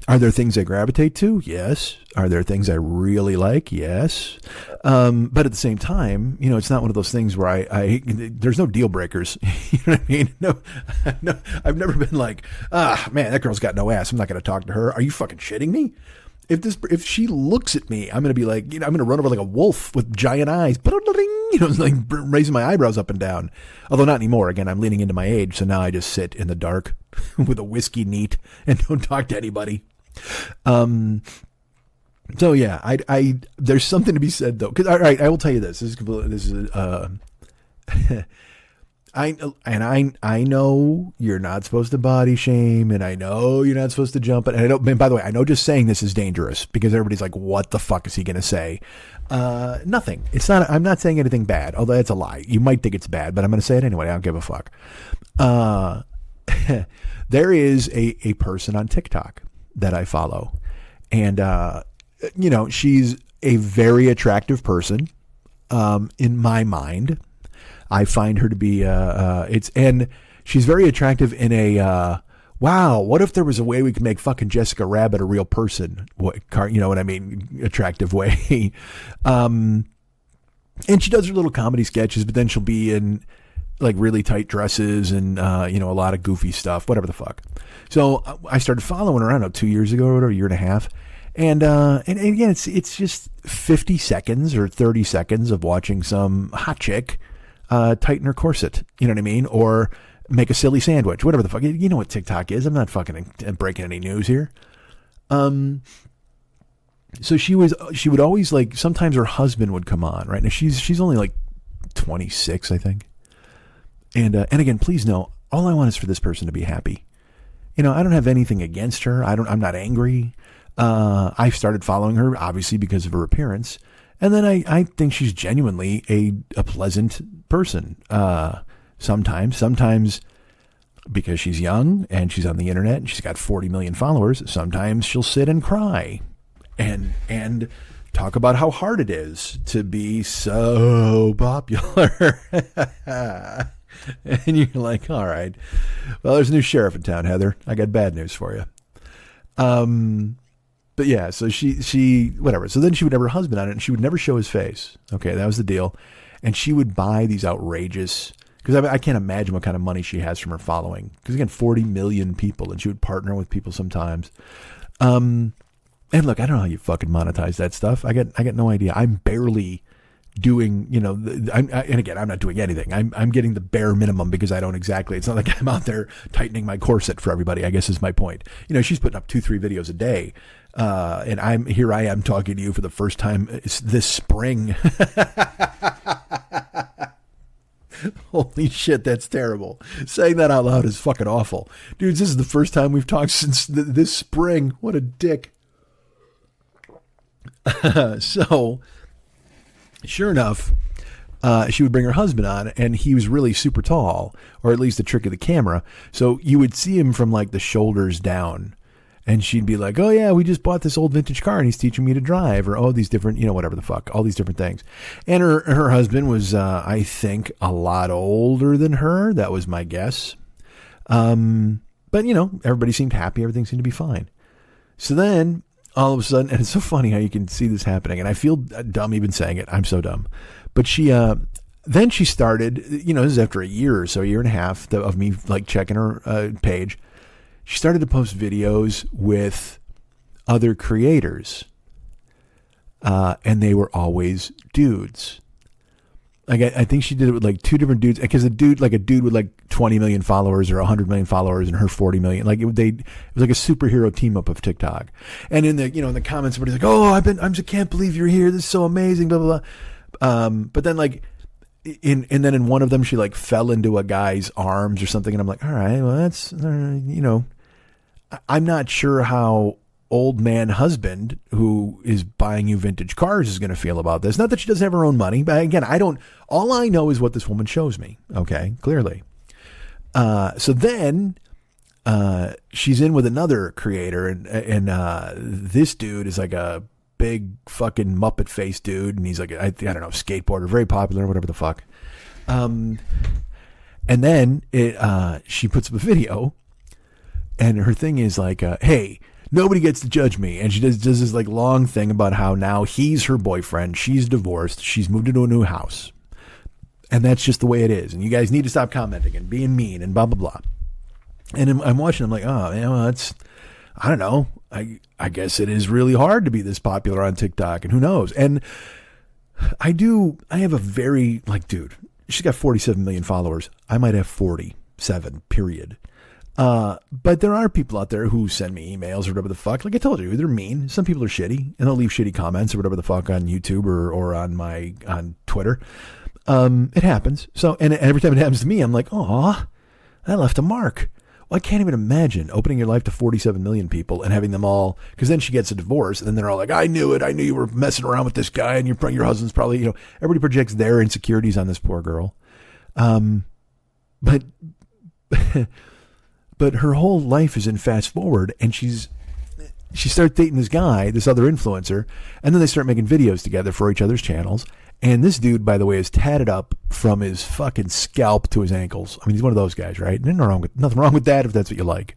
S2: Are there things I gravitate to? Yes. Are there things I really like? Yes. But at the same time, it's not one of those things where there's no deal breakers. You know what I mean? No, I've never been like, man, that girl's got no ass. I'm not going to talk to her. Are you fucking shitting me? If she looks at me, I'm going to be like, I'm going to run over like a wolf with giant eyes, like raising my eyebrows up and down. Although not anymore. Again, I'm leaning into my age. So now I just sit in the dark with a whiskey neat and don't talk to anybody. So yeah, there's something to be said though. Cause all right, I will tell you this. I know you're not supposed to body shame, and I know you're not supposed to jump it. And by the way, I know just saying this is dangerous because everybody's like, what the fuck is he going to say? Nothing. It's not, I'm not saying anything bad, although it's a lie. You might think it's bad, but I'm going to say it anyway. I don't give a fuck. There is a person on TikTok that I follow, and, she's a very attractive person, in my mind. I find her to be, and she's very attractive in a, wow, what if there was a way we could make fucking Jessica Rabbit a real person? You know what I mean? Attractive way. And she does her little comedy sketches, but then she'll be in like really tight dresses and, a lot of goofy stuff, whatever the fuck. So I started following her, I don't know, 2 years ago or a year and a half. And again, it's just 50 seconds or 30 seconds of watching some hot chick tighten her corset, you know what I mean? Or make a silly sandwich, whatever the fuck. You know what TikTok is. I'm not fucking breaking any news here. So she would always like, sometimes her husband would come on, right? Now she's only like 26, I think. And again, please know, all I want is for this person to be happy. I don't have anything against her. I'm not angry. I started following her obviously because of her appearance. And then I think she's genuinely a pleasant person. Sometimes because she's young and she's on the internet and she's got 40 million followers, sometimes she'll sit and cry and talk about how hard it is to be so popular. And you're like, all right, well, there's a new sheriff in town, Heather. I got bad news for you. But yeah, so she whatever. So then she would have her husband on it, and she would never show his face. Okay, that was the deal. And she would buy these outrageous, because I can't imagine what kind of money she has from her following. Because again, 40 million people, and she would partner with people sometimes. And look, I don't know how you fucking monetize that stuff. I got no idea. I'm barely doing, and again, I'm not doing anything. I'm getting the bare minimum because I don't exactly. It's not like I'm out there tightening my corset for everybody, I guess is my point. She's putting up 2-3 videos a day. And I am talking to you for the first time this spring. Holy shit, that's terrible. Saying that out loud is fucking awful. Dudes, this is the first time we've talked since this spring. What a dick. So, sure enough, she would bring her husband on, and he was really super tall, or at least the trick of the camera. So you would see him from like the shoulders down. And she'd be like, oh, yeah, we just bought this old vintage car and he's teaching me to drive, or, these different, whatever the fuck, all these different things. And her husband was, I think, a lot older than her. That was my guess. But, everybody seemed happy. Everything seemed to be fine. So then all of a sudden, and it's so funny how you can see this happening. And I feel dumb even saying it. I'm so dumb. But then she started, this is after a year or so, a year and a half of me like checking her page. She started to post videos with other creators, and they were always dudes. Like I think she did it with like 2 different dudes, because a dude with like 20 million followers or 100 million followers, and her 40 million. Like it was like a superhero team up of TikTok. And in the in the comments, somebody's like, "Oh, I just can't believe you're here. This is so amazing." Blah blah blah. But then like. And then in one of them, she like fell into a guy's arms or something. And I'm like, all right, well, that's, I'm not sure how old man husband who is buying you vintage cars is going to feel about this. Not that she doesn't have her own money, but again, all I know is what this woman shows me. Okay. Clearly. So then, she's in with another creator, and this dude is like a big fucking Muppet face dude, and he's like I don't know, skateboarder, very popular, whatever the fuck. And then she puts up a video, and her thing is like, hey, nobody gets to judge me. And she does this like long thing about how now he's her boyfriend, she's divorced, she's moved into a new house, and that's just the way it is, and you guys need to stop commenting and being mean and blah blah blah. And I'm watching, I'm like, oh, it's, I don't know. I guess it is really hard to be this popular on TikTok, and who knows? And I have a very, like, dude, she's got 47 million followers. I might have 47, period. But there are people out there who send me emails or whatever the fuck. Like I told you, they're mean. Some people are shitty, and they'll leave shitty comments or whatever the fuck on YouTube or on Twitter. It happens. So, and every time it happens to me, I'm like, aw, that left a mark. Well, I can't even imagine opening your life to 47 million people and having them all, because then she gets a divorce, and then they're all like, I knew it. I knew you were messing around with this guy, and your husband's probably, everybody projects their insecurities on this poor girl. But her whole life is in fast forward, and she starts dating this guy, this other influencer, and then they start making videos together for each other's channels. And this dude, by the way, is tatted up from his fucking scalp to his ankles. I mean, he's one of those guys, right? Nothing wrong with that if that's what you like.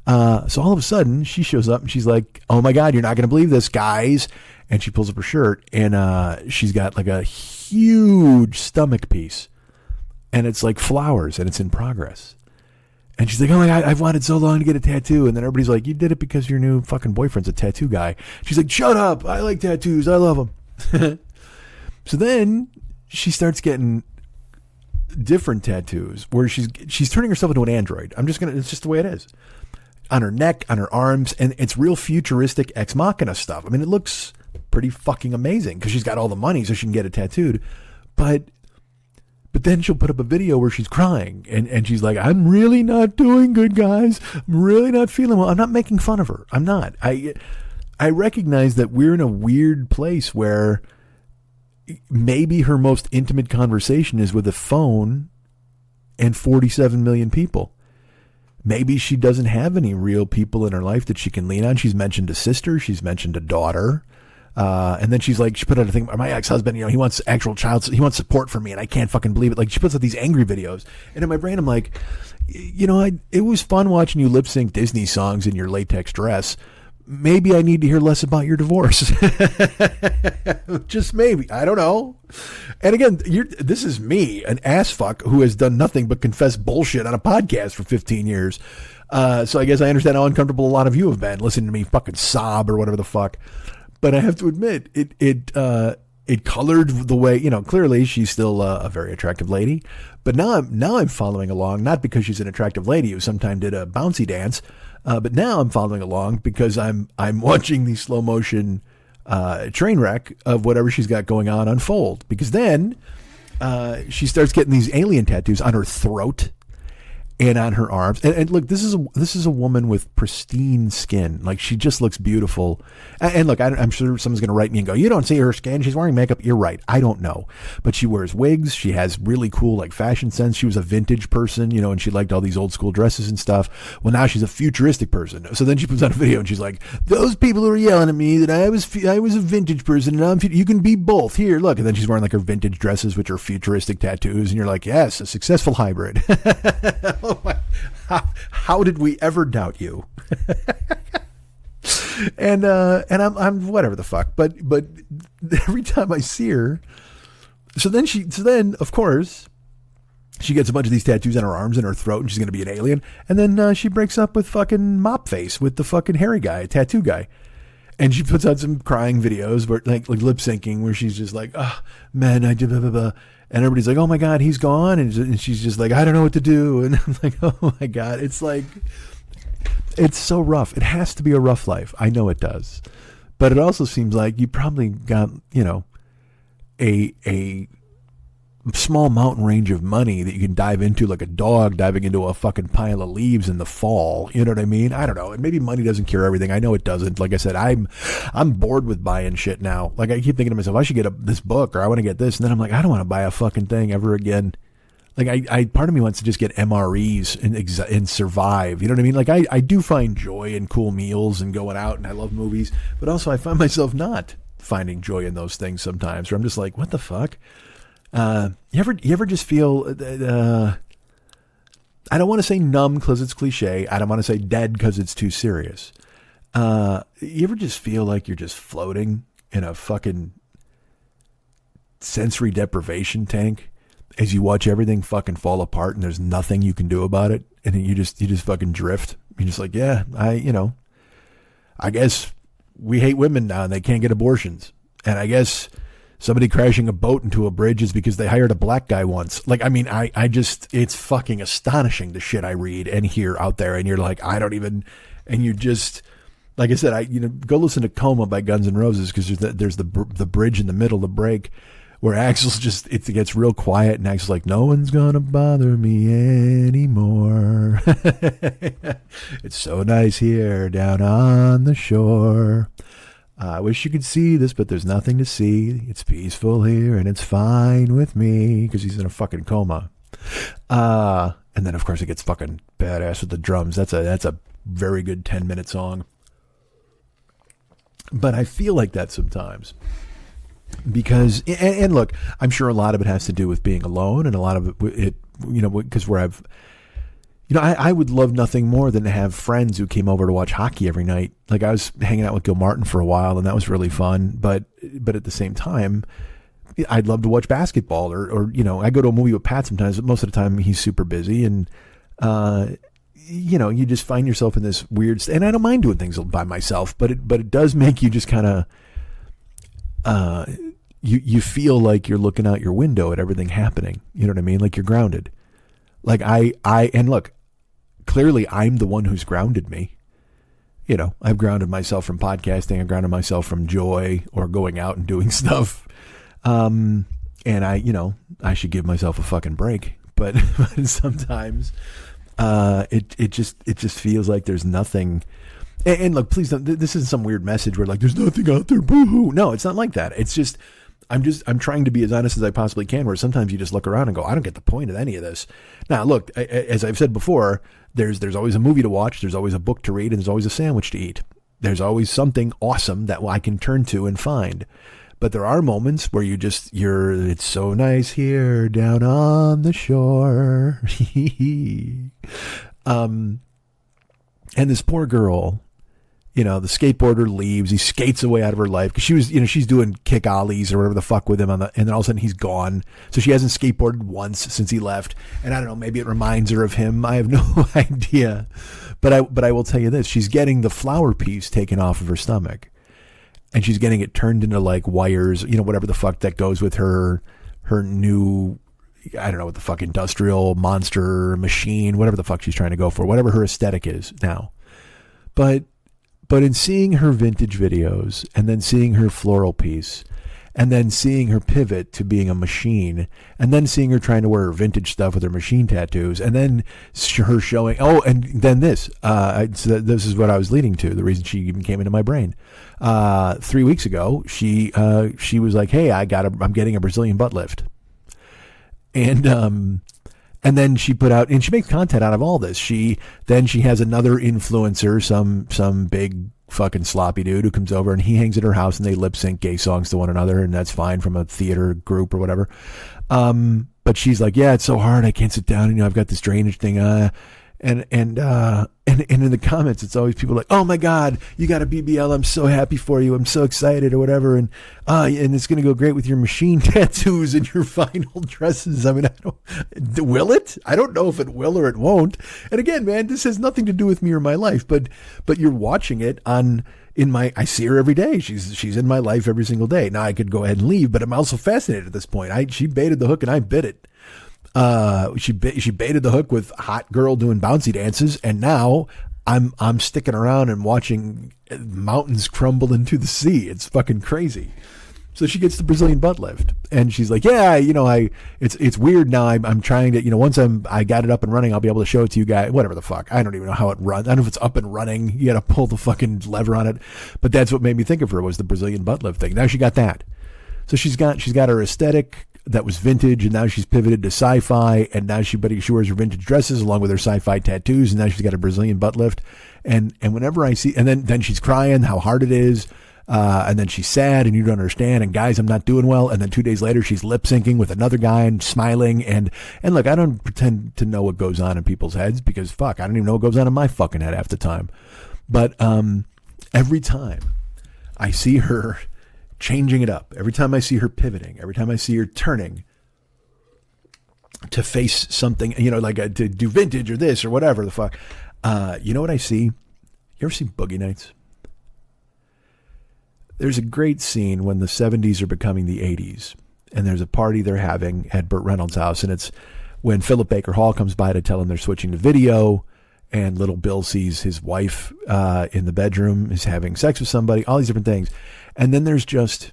S2: So all of a sudden, she shows up and she's like, oh my God, you're not going to believe this, guys. And she pulls up her shirt, and she's got like a huge stomach piece. And it's like flowers, and it's in progress. And she's like, oh my God, I've wanted so long to get a tattoo. And then everybody's like, you did it because your new fucking boyfriend's a tattoo guy. She's like, shut up. I like tattoos. I love them. So then she starts getting different tattoos where she's turning herself into an android. It's just the way it is. On her neck, on her arms, and it's real futuristic Ex Machina stuff. I mean, it looks pretty fucking amazing because she's got all the money so she can get it tattooed. But then she'll put up a video where she's crying and she's like, I'm really not doing good, guys. I'm really not feeling well. I'm not making fun of her. I'm not. I recognize that we're in a weird place where maybe her most intimate conversation is with a phone and 47 million people. Maybe she doesn't have any real people in her life that she can lean on. She's mentioned a sister. She's mentioned a daughter. And then she put out a thing, my ex-husband, he wants he wants support from me, and I can't fucking believe it. Like, she puts out these angry videos, and in my brain I'm like, it was fun watching you lip sync Disney songs in your latex dress. Maybe I need to hear less about your divorce. Just maybe. I don't know. And again, this is me, an ass fuck who has done nothing but confess bullshit on a podcast for 15 years. So I guess I understand how uncomfortable a lot of you have been listening to me fucking sob or whatever the fuck. But I have to admit, it colored the way, clearly she's still a very attractive lady. But now I'm following along, not because she's an attractive lady who sometime did a bouncy dance, but now I'm following along because I'm watching the slow motion train wreck of whatever she's got going on unfold. Because then she starts getting these alien tattoos on her throat and on her arms. And look, this is a woman with pristine skin. Like, she just looks beautiful. And look, I'm sure someone's going to write me and go, you don't see her skin. She's wearing makeup. You're right. I don't know. But she wears wigs. She has really cool, fashion sense. She was a vintage person, and she liked all these old school dresses and stuff. Well, now she's a futuristic person. So then she puts out a video and she's like, those people who are yelling at me that I was a vintage person and you can be both. Here, look. And then she's wearing her vintage dresses, which are futuristic tattoos. And you're like, yes, a successful hybrid. Oh my, how did we ever doubt you? and I'm whatever the fuck, but every time I see her, so then of course she gets a bunch of these tattoos on her arms and her throat, and she's gonna be an alien, and then she breaks up with fucking Mop Face, with the fucking hairy guy, tattoo guy. And she puts out some crying videos where like lip syncing, where she's just like, oh man, I did blah blah blah. And everybody's like, oh my God, he's gone. And she's just like, I don't know what to do. And I'm like, oh my God. It's so rough. It has to be a rough life. I know it does. But it also seems like you probably got, a small mountain range of money that you can dive into like a dog diving into a fucking pile of leaves in the fall. You know what I mean? I don't know. And maybe money doesn't cure everything. I know it doesn't. Like I said, I'm bored with buying shit now. Like, I keep thinking to myself, I should get this book, or I want to get this. And then I'm like, I don't want to buy a fucking thing ever again. Like, I part of me wants to just get MREs and survive. You know what I mean? Like, I do find joy in cool meals and going out, and I love movies. But also I find myself not finding joy in those things sometimes, where I'm just like, what the fuck? You ever just feel, I don't want to say numb because it's cliche. I don't want to say dead because it's too serious. You ever just feel like you're just floating in a fucking sensory deprivation tank as you watch everything fucking fall apart and there's nothing you can do about it? And then you just fucking drift. You're just like, yeah, I guess we hate women now and they can't get abortions. And I guess somebody crashing a boat into a bridge is because they hired a black guy once. Like, I mean, I just, it's fucking astonishing the shit I read and hear out there. And you're like, I don't even, and you just, like I said, go listen to Coma by Guns N' Roses, because there's the bridge in the middle of the break where Axl's just, it gets real quiet and Axl's like, no one's gonna bother me anymore. It's so nice here down on the shore. I wish you could see this, but there's nothing to see. It's peaceful here, and it's fine with me, because he's in a fucking coma. And then, of course, it gets fucking badass with the drums. That's a very good 10-minute song. But I feel like that sometimes. Because, and look, I'm sure a lot of it has to do with being alone, and a lot of it because where I've... I would love nothing more than to have friends who came over to watch hockey every night. Like, I was hanging out with Gil Martin for a while, and that was really fun. But at the same time, I'd love to watch basketball, or I go to a movie with Pat sometimes, but most of the time he's super busy. And, you just find yourself in this weird, and I don't mind doing things by myself, but it does make you just kind of, you feel like you're looking out your window at everything happening. You know what I mean? Like, you're grounded. Like and look, clearly I'm the one who's grounded me. I've grounded myself from podcasting. I've grounded myself from joy or going out and doing stuff. And I should give myself a fucking break. But sometimes, it just feels like there's nothing. And look, please don't, this isn't some weird message where like, there's nothing out there. Boo-hoo. No, it's not like that. It's just, I'm trying to be as honest as I possibly can, where sometimes you just look around and go, I don't get the point of any of this. Now, look, as I've said before, there's always a movie to watch, there's always a book to read, and there's always a sandwich to eat. there's always something awesome that I can turn to and find. But there are moments where it's so nice here down on the shore. And this poor girl, the skateboarder leaves. He skates away out of her life because she's doing kick ollies or whatever the fuck with him and then all of a sudden he's gone. So she hasn't skateboarded once since he left. And I don't know, maybe it reminds her of him. I have no idea. But I will tell you this: she's getting the flower piece taken off of her stomach. And she's getting it turned into like wires, whatever the fuck that goes with her new, I don't know what the fuck, industrial monster machine, whatever the fuck she's trying to go for, whatever her aesthetic is now. But in seeing her vintage videos and then seeing her floral piece and then seeing her pivot to being a machine and then seeing her trying to wear her vintage stuff with her machine tattoos and then her showing, and then this, so this is what I was leading to, the reason she even came into my brain. 3 weeks ago, she was like, hey, I'm getting a Brazilian butt lift. And then she put out, and she makes content out of all this. She has another influencer, some big fucking sloppy dude who comes over and he hangs at her house and they lip sync gay songs to one another, and that's fine from a theater group or whatever. But she's like, yeah, it's so hard. I can't sit down. I've got this drainage thing. And in the comments, it's always people like, oh my God, you got a BBL. I'm so happy for you. I'm so excited or whatever. And it's going to go great with your machine tattoos and your final dresses. I mean, will it? I don't know if it will or it won't. And again, man, this has nothing to do with me or my life, but you're watching it I see her every day. She's in my life every single day. Now I could go ahead and leave, but I'm also fascinated at this point. She baited the hook and I bit it. She baited the hook with hot girl doing bouncy dances, and now I'm sticking around and watching mountains crumble into the sea. It's fucking crazy. So she gets the Brazilian butt lift, and she's like, yeah, it's weird now. I'm trying to, once I got it up and running, I'll be able to show it to you guys. Whatever the fuck. I don't even know how it runs. I don't know if it's up and running. You got to pull the fucking lever on it. But that's what made me think of her, was the Brazilian butt lift thing. Now she got that. So she's got her aesthetic that was vintage, and now she's pivoted to sci-fi, and now she wears her vintage dresses along with her sci-fi tattoos, and now she's got a Brazilian butt lift. And whenever I see, and then she's crying how hard it is, and then she's sad, and you don't understand, and guys, I'm not doing well. And then 2 days later, she's lip syncing with another guy and smiling. And look, I don't pretend to know what goes on in people's heads, because fuck, I don't even know what goes on in my fucking head half the time. But every time I see her changing it up, every time I see her pivoting, every time I see her turning to face something, like to do vintage or this or whatever the fuck, you know what I see? You ever see Boogie Nights? There's a great scene when the 70s are becoming the 80s, and there's a party they're having at Burt Reynolds' house, and it's when Philip Baker Hall comes by to tell him they're switching to video, and little Bill sees his wife in the bedroom is having sex with somebody, all these different things. And then there's just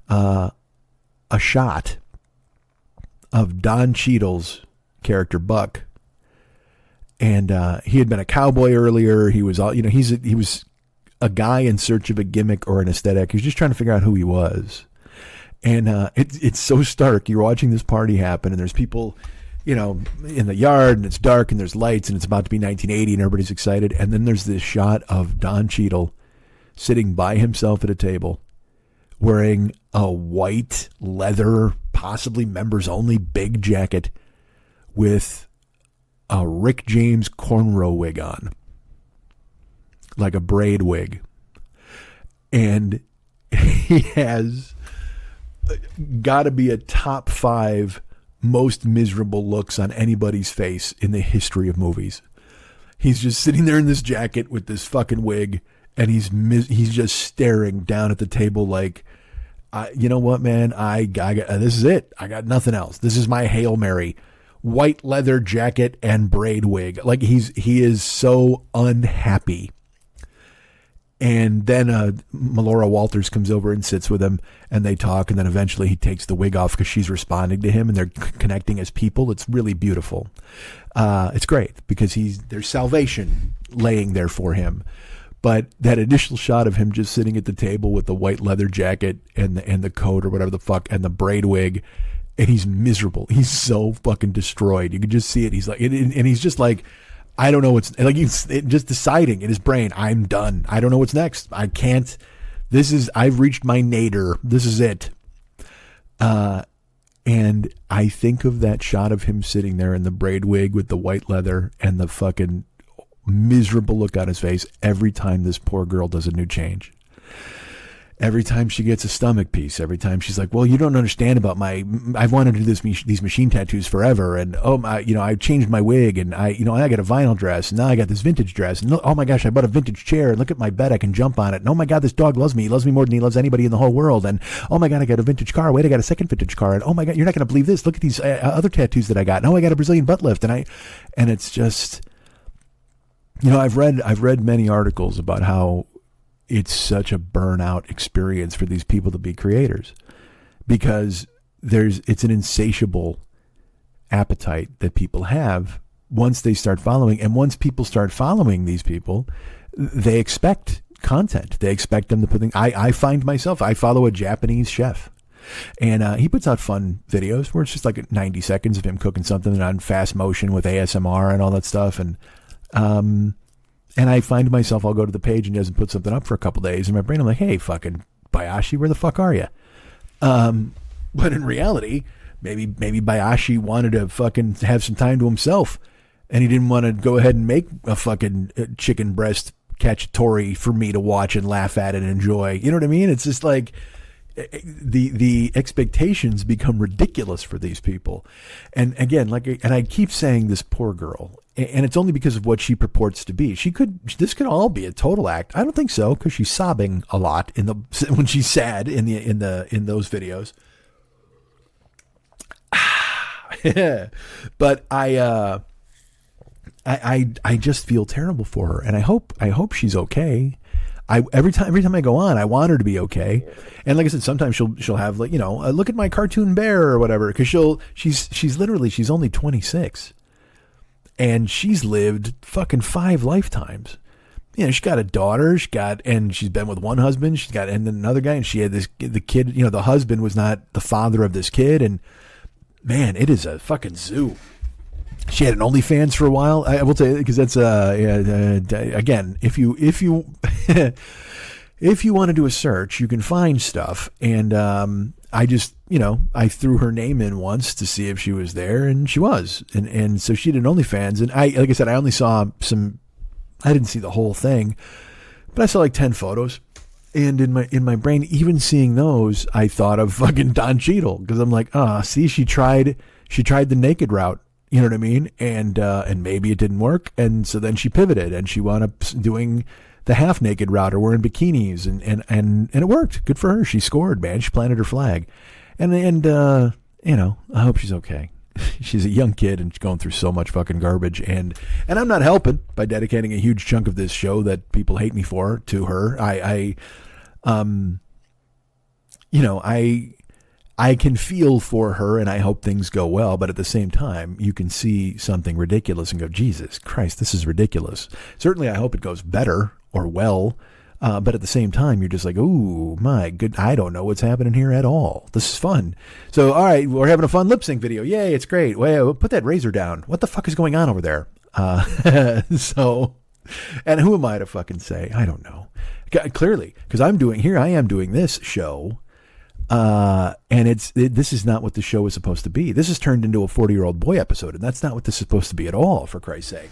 S2: a shot of Don Cheadle's character Buck, and he had been a cowboy earlier. He was he was a guy in search of a gimmick or an aesthetic. He was just trying to figure out who he was. And it's so stark. You're watching this party happen, and there's people, in the yard, and it's dark, and there's lights, and it's about to be 1980, and everybody's excited. And then there's this shot of Don Cheadle sitting by himself at a table, wearing a white leather, possibly members only big jacket with a Rick James cornrow wig on, like a braid wig. And he has got to be a top 5 most miserable looks on anybody's face in the history of movies. He's just sitting there in this jacket with this fucking wig, and he's just staring down at the table like, you know what, man? I got this is it. I got nothing else. This is my Hail Mary. White leather jacket and braid wig. Like he is so unhappy. And then Melora Walters comes over and sits with him, and they talk, and then eventually he takes the wig off because she's responding to him, and they're connecting as people. It's really beautiful. It's great because there's salvation laying there for him. But that initial shot of him just sitting at the table with the white leather jacket and the coat or whatever the fuck and the braid wig, and he's miserable. He's so fucking destroyed. You can just see it. He's like, and he's just like, I don't know what's like. Just deciding in his brain, I'm done. I don't know what's next. I can't. I've reached my nadir. This is it. And I think of that shot of him sitting there in the braid wig with the white leather and the fucking miserable look on his face every time this poor girl does a new change. Every time she gets a stomach piece, every time she's like, well, you don't understand about I've wanted to do these machine tattoos forever. And, I changed my wig and I got a vinyl dress and now I got this vintage dress. And oh my gosh, I bought a vintage chair and look at my bed. I can jump on it. And oh my God, this dog loves me. He loves me more than he loves anybody in the whole world. And oh my God, I got a vintage car. Wait, I got a second vintage car. And oh my God, you're not going to believe this. Look at these other tattoos that I got. And oh, I got a Brazilian butt lift. And it's just, I've read many articles about how it's such a burnout experience for these people to be creators because it's an insatiable appetite that people have once they start following. And once people start following these people, they expect content. They expect them to put things. I find myself, I follow a Japanese chef and he puts out fun videos where it's just like 90 seconds of him cooking something on fast motion with ASMR and all that stuff. And I find myself, I'll go to the page and he doesn't put something up for a couple days. In my brain, I'm like, hey, fucking Bayashi, where the fuck are you? But in reality, maybe Bayashi wanted to fucking have some time to himself and he didn't want to go ahead and make a fucking chicken breast cacciatore for me to watch and laugh at and enjoy. You know what I mean? It's just like the expectations become ridiculous for these people. And again, and I keep saying this poor girl, and it's only because of what she purports to be. This could all be a total act. I don't think so, because she's sobbing a lot when she's sad in those videos. But I just feel terrible for her, and I hope she's okay. Every time I go on, I want her to be okay. And like I said, sometimes she'll have look at my cartoon bear or whatever, because she's only 26. And she's lived fucking 5 lifetimes. She's got a daughter. And she's been with one husband. And then another guy. And she had the kid. The husband was not the father of this kid. And man, it is a fucking zoo. She had an OnlyFans for a while. I will tell you, because that's again, if you if you want to do a search, you can find stuff. And I just, I threw her name in once to see if she was there, and she was. And so she did an OnlyFans. And like I said, I only saw I didn't see the whole thing, but I saw like 10 photos. And in my brain, even seeing those, I thought of fucking Don Cheadle, because I'm like, see, she tried the naked route. You know what I mean? And maybe it didn't work. And so then she pivoted and she wound up doing the half naked route or wearing bikinis and it worked. Good for her. She scored, man. She planted her flag. And I hope she's okay. She's a young kid and she's going through so much fucking garbage. And I'm not helping by dedicating a huge chunk of this show that people hate me for to her. I can feel for her and I hope things go well, but at the same time, you can see something ridiculous and go, Jesus Christ, this is ridiculous. Certainly, I hope it goes better or well, but at the same time, you're just like, ooh, my good, I don't know what's happening here at all. This is fun. So, all right, we're having a fun lip sync video. Yay, it's great. Well, put that razor down. What the fuck is going on over there? And who am I to fucking say? I don't know. Clearly, because I am doing this show. And this is not what the show is supposed to be. This has turned into a 40-year-old boy episode, and that's not what this is supposed to be at all, for Christ's sake.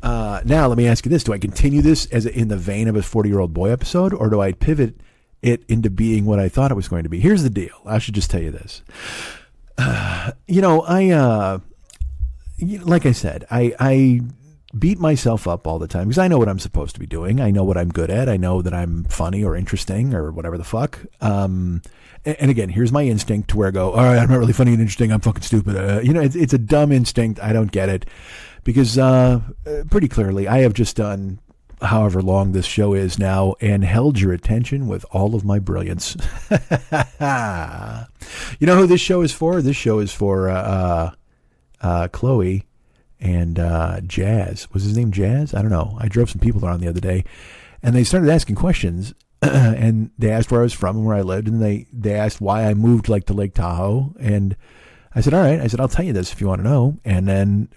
S2: Now, let me ask you this. Do I continue this in the vein of a 40-year-old boy episode, or do I pivot it into being what I thought it was going to be? Here's the deal. I should just tell you this. Like I said, I beat myself up all the time because I know what I'm supposed to be doing. I know what I'm good at. I know that I'm funny or interesting or whatever the fuck. And again, here's my instinct to where I go, all right, I'm not really funny and interesting. I'm fucking stupid. It's a dumb instinct. I don't get it because pretty clearly I have just done however long this show is now and held your attention with all of my brilliance. You know who this show is for? This show is for Chloe and Jazz. Was his name Jazz? I don't know. I drove some people around the other day and they started asking questions and they asked where I was from and where I lived, and they asked why I moved to Lake Tahoe, and I said, all right. I said, I'll tell you this if you want to know. And then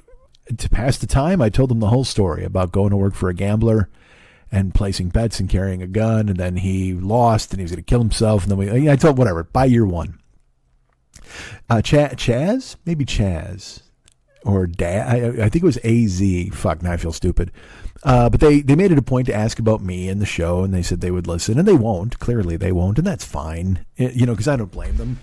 S2: to pass the time, I told him the whole story about going to work for a gambler and placing bets and carrying a gun, and then he lost and he was going to kill himself. And then I told whatever, by year one. Chaz? Maybe Chaz. Or Dad. I think it was AZ. Fuck, now I feel stupid. But they made it a point to ask about me and the show, and they said they would listen, and they won't. Clearly they won't, and that's fine. Because I don't blame them.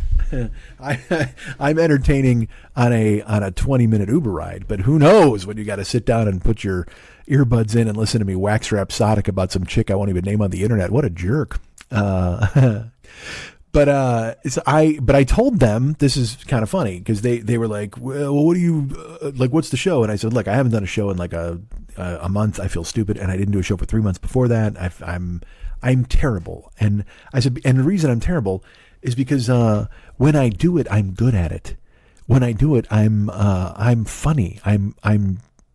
S2: I'm entertaining on a 20-minute Uber ride, but who knows when you got to sit down and put your earbuds in and listen to me wax rhapsodic about some chick I won't even name on the internet. What a jerk. But I told them, this is kind of funny, because they were like, well, what do you, what's the show? And I said, look, I haven't done a show in like a month. I feel stupid. And I didn't do a show for 3 months before that. I'm terrible. And I said, and the reason I'm terrible is because when I do it, I'm good at it. When I do it, I'm funny. I'm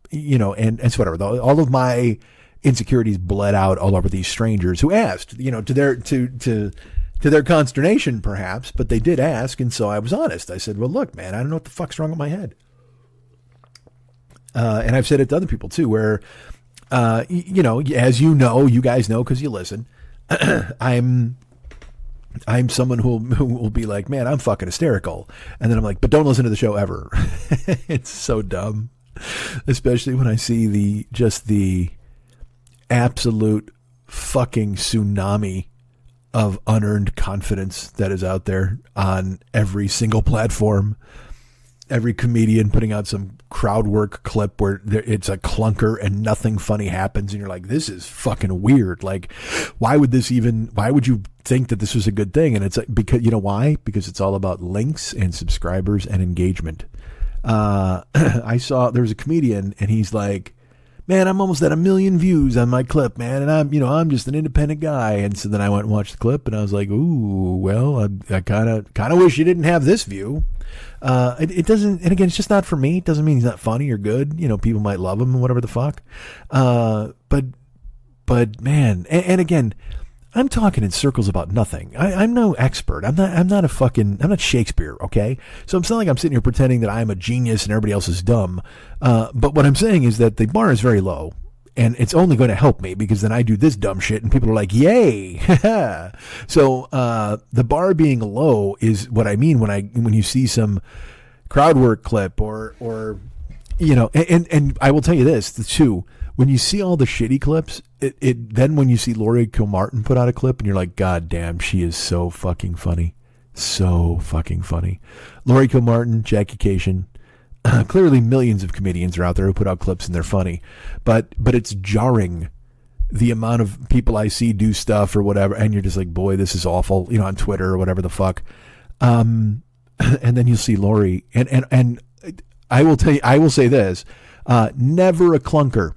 S2: and it's whatever. All of my insecurities bled out all over these strangers who asked, to their consternation, perhaps, but they did ask, and so I was honest. I said, well, look, man, I don't know what the fuck's wrong with my head. And I've said it to other people, too, where, as you guys know, because you listen, I'm someone who will be like, man, I'm fucking hysterical. And then I'm like, but don't listen to the show ever. It's so dumb, especially when I see the absolute fucking tsunami of unearned confidence that is out there on every single platform. Every comedian putting out some crowd work clip where it's a clunker and nothing funny happens, and you're like, this is fucking weird. Like, why would you think that this was a good thing? And it's like, because you know why? Because it's all about links and subscribers and engagement. I saw there was a comedian, and he's like, man, I'm almost at 1 million views on my clip, man. And I'm just an independent guy. And so then I went and watched the clip, and I was like, ooh, well, I kind of wish you didn't have this view. It doesn't, and again, it's just not for me. It doesn't mean he's not funny or good. People might love him and whatever the fuck. But man, and again, I'm talking in circles about nothing. I'm no expert. I'm not Shakespeare. Okay. So it's not like I'm sitting here pretending that I'm a genius and everybody else is dumb. But what I'm saying is that the bar is very low, and it's only going to help me because then I do this dumb shit and people are like, yay. So, the bar being low is what I mean when you see some crowd work clip or, and I will tell you this too. When you see all the shitty clips, then when you see Lori Kilmartin put out a clip and you're like, God damn, she is so fucking funny. So fucking funny. Lori Kilmartin, Jackie Cation. Clearly millions of comedians are out there who put out clips and they're funny. But it's jarring the amount of people I see do stuff or whatever. And you're just like, boy, this is awful, on Twitter or whatever the fuck. And then you'll see Lori. And I will tell you, I will say this, never a clunker.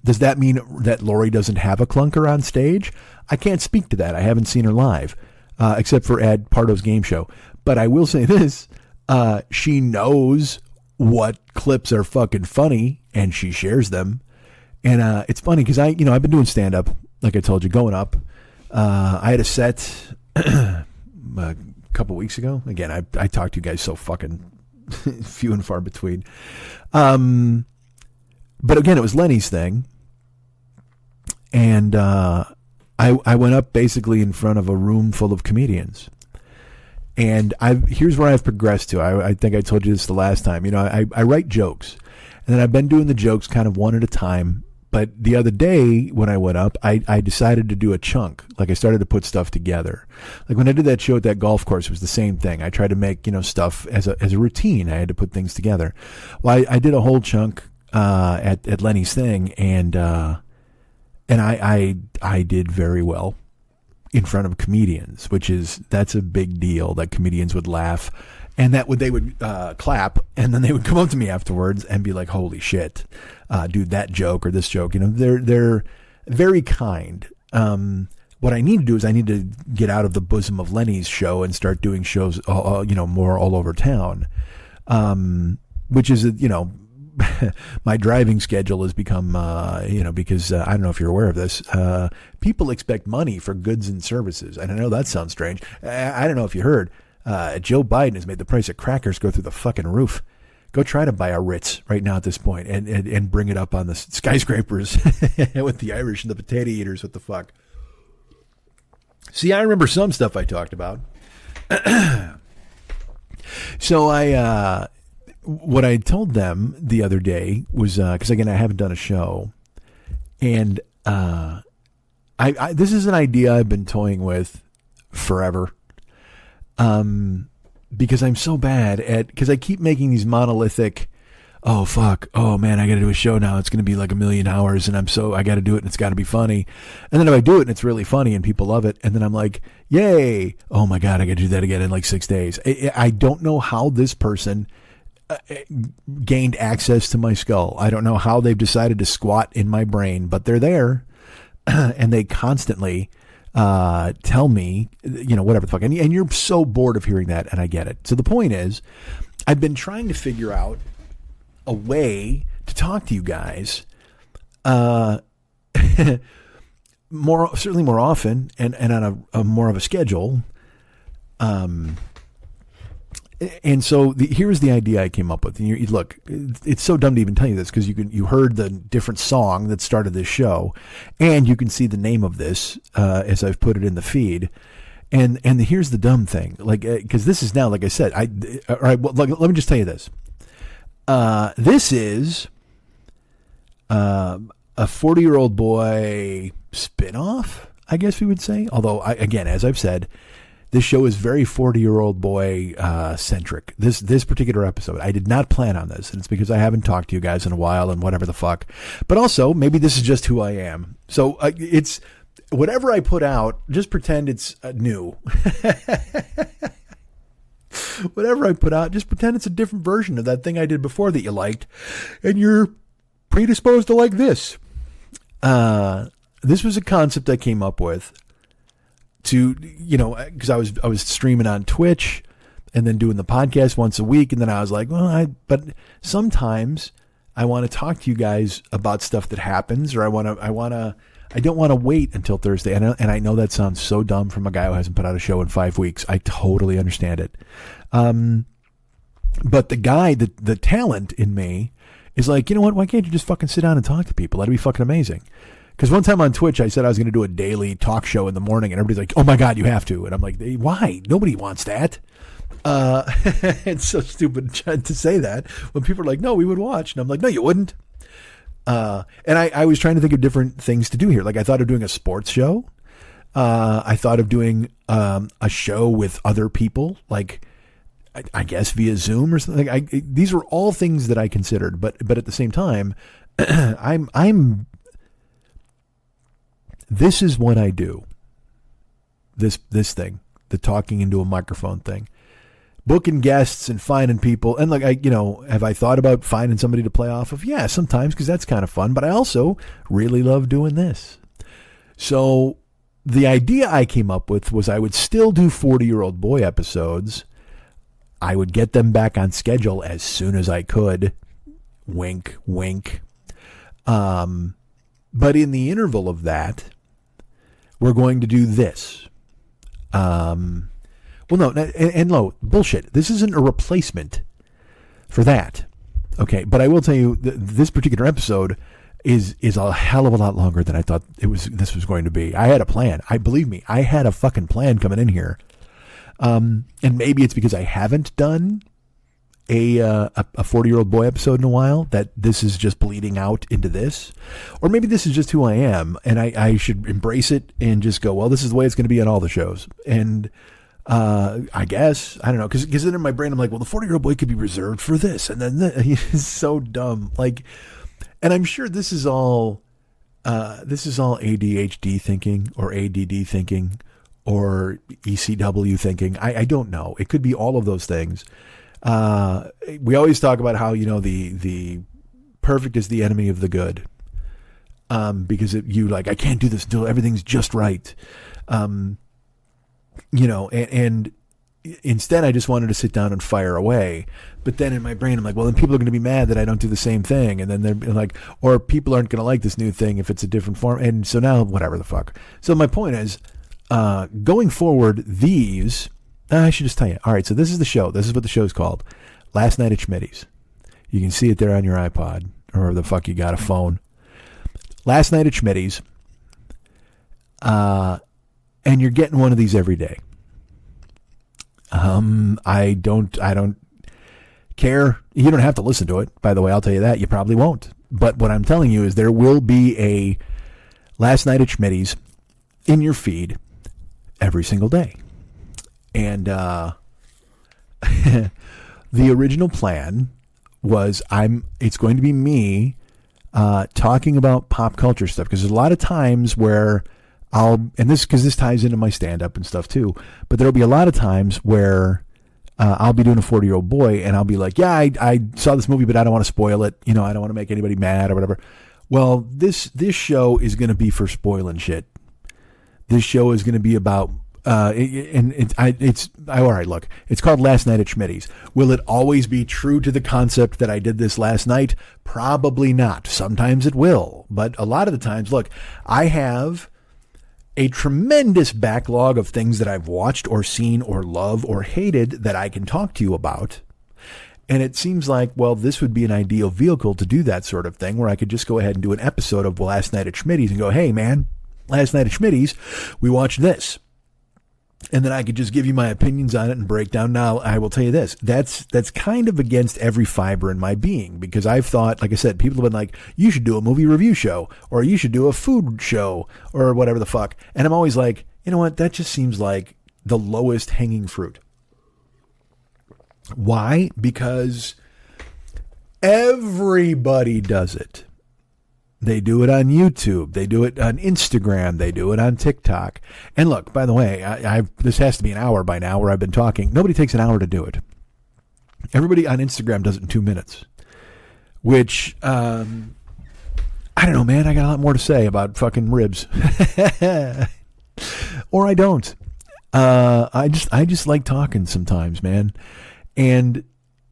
S2: Does that mean that Lori doesn't have a clunker on stage? I can't speak to that. I haven't seen her live, except for Ed Pardo's game show. But I will say this, she knows what clips are fucking funny, and she shares them. And it's funny because I've been doing stand-up, like I told you, going up. I had a set a couple weeks ago. Again, I talk to you guys so fucking few and far between. But again, it was Lenny's thing. And I went up basically in front of a room full of comedians. And here's where I've progressed to. I think I told you this the last time. I write jokes. And then I've been doing the jokes kind of one at a time. But the other day when I went up, I decided to do a chunk. Like I started to put stuff together. Like when I did that show at that golf course, it was the same thing. I tried to make, stuff as a routine. I had to put things together. Well, I did a whole chunk at Lenny's thing, and I did very well in front of comedians, that's a big deal that comedians would laugh, and they would clap, and then they would come up to me afterwards and be like, holy shit, dude, that joke or this joke, they're very kind. What I need to do is I need to get out of the bosom of Lenny's show and start doing shows, more all over town, which is, my driving schedule has become, because I don't know if you're aware of this, people expect money for goods and services. And I know that sounds strange. I don't know if you heard, Joe Biden has made the price of crackers go through the fucking roof. Go try to buy a Ritz right now at this point and bring it up on the skyscrapers with the Irish and the potato eaters. What the fuck? See, I remember some stuff I talked about. So what I told them the other day was, because again, I haven't done a show, and this is an idea I've been toying with forever. Because I'm so bad because I keep making these monolithic, oh fuck, oh man, I got to do a show now. It's going to be like 1,000,000 hours, and I got to do it, and it's got to be funny. And then if I do it and it's really funny and people love it, and then I'm like, yay, oh my God, I got to do that again in like 6 days. I don't know how this person gained access to my skull. I don't know how they've decided to squat in my brain, but they're there, and they constantly tell me, whatever the fuck. And you're so bored of hearing that, and I get it. So the point is, I've been trying to figure out a way to talk to you guys certainly more often and on a more of a schedule. And so here's the idea I came up with. And look, it's so dumb to even tell you this because you heard the different song that started this show, and you can see the name of this as I've put it in the feed. And here's the dumb thing, like because this is now, like I said, all right. Well, let me just tell you this. This is a 40-year-old boy spinoff, I guess we would say. Although, again, as I've said, this show is very 40-year-old boy centric. This particular episode, I did not plan on this, and it's because I haven't talked to you guys in a while and whatever the fuck. But also, maybe this is just who I am. So it's whatever I put out, just pretend it's new. Whatever I put out, just pretend it's a different version of that thing I did before that you liked, and you're predisposed to like this. This was a concept I came up with to, because I was streaming on Twitch and then doing the podcast once a week, and then I was like, but sometimes I want to talk to you guys about stuff that happens, or I don't want to wait until Thursday. And I know that sounds so dumb from a guy who hasn't put out a show in 5 weeks. I totally understand it. But the guy, the talent in me is like, you know what? Why can't you just fucking sit down and talk to people? That'd be fucking amazing. Because one time on Twitch, I said I was going to do a daily talk show in the morning, and everybody's like, oh my God, you have to. And I'm like, why? Nobody wants that. It's so stupid to say that when people are like, no, we would watch. And I'm like, no, you wouldn't. And I was trying to think of different things to do here. Like I thought of doing a sports show. I thought of doing a show with other people, like I guess via Zoom or something. These were all things that I considered, but at the same time, this is what I do. This thing, the talking into a microphone thing, booking guests and finding people. And like, have I thought about finding somebody to play off of? Yeah, sometimes, because that's kind of fun, but I also really love doing this. So the idea I came up with was I would still do 40-year-old boy episodes. I would get them back on schedule as soon as I could. Wink, wink. But in the interval of that, we're going to do this. Well, no, and no, bullshit. This isn't a replacement for that. Okay, but I will tell you, this particular episode is a hell of a lot longer than I thought this was going to be. I had a plan. Believe me, I had a fucking plan coming in here. And maybe it's because I haven't done a 40-year-old boy episode in a while that this is just bleeding out into this, or maybe this is just who I am, and I should embrace it and just go, well, this is the way it's going to be on all the shows. And I guess, I don't know, because then in my brain I'm like, well, the 40-year-old boy could be reserved for this, and then it's so dumb. Like, and I'm sure this is all ADHD thinking or ADD thinking or ECW thinking. I don't know. It could be all of those things. We always talk about how, the perfect is the enemy of the good. Because I can't do this until everything's just right. And instead I just wanted to sit down and fire away. But then in my brain, I'm like, well, then people are going to be mad that I don't do the same thing. And then they're like, or people aren't going to like this new thing if it's a different form. And so now, whatever the fuck. So my point is, going forward, I should just tell you. All right, so this is the show. This is what the show's called. Last Night at Schmitty's. You can see it there on your iPod or the fuck you got a phone. Last Night at Schmitty's. And you're getting one of these every day. I don't care. You don't have to listen to it. By the way, I'll tell you that. You probably won't. But what I'm telling you is there will be a Last Night at Schmitty's in your feed every single day. And the original plan was it's going to be me talking about pop culture stuff, because there's a lot of times where because this ties into my stand-up and stuff too, but there'll be a lot of times where I'll be doing a 40-year-old boy, and I'll be like, yeah, I saw this movie, but I don't want to spoil it. I don't want to make anybody mad or whatever. Well, this show is going to be for spoiling shit. This show is going to be about, all right, look, it's called Last Night at Schmitty's. Will it always be true to the concept that I did this last night? Probably not. Sometimes it will, but a lot of the times, look, I have a tremendous backlog of things that I've watched or seen or love or hated that I can talk to you about. And it seems like, well, this would be an ideal vehicle to do that sort of thing, where I could just go ahead and do an episode of Last Night at Schmitty's and go, hey, man, Last Night at Schmitty's, we watched this. And then I could just give you my opinions on it and break down. Now, I will tell you this. That's kind of against every fiber in my being, because I've thought, like I said, people have been like, you should do a movie review show, or you should do a food show, or whatever the fuck. And I'm always like, you know what? That just seems like the lowest hanging fruit. Why? Because everybody does it. They do it on YouTube. They do it on Instagram. They do it on TikTok. And look, by the way, this has to be an hour by now where I've been talking. Nobody takes an hour to do it. Everybody on Instagram does it in 2 minutes, which, I don't know, man. I got a lot more to say about fucking ribs. Or I don't. I just like talking sometimes, man. And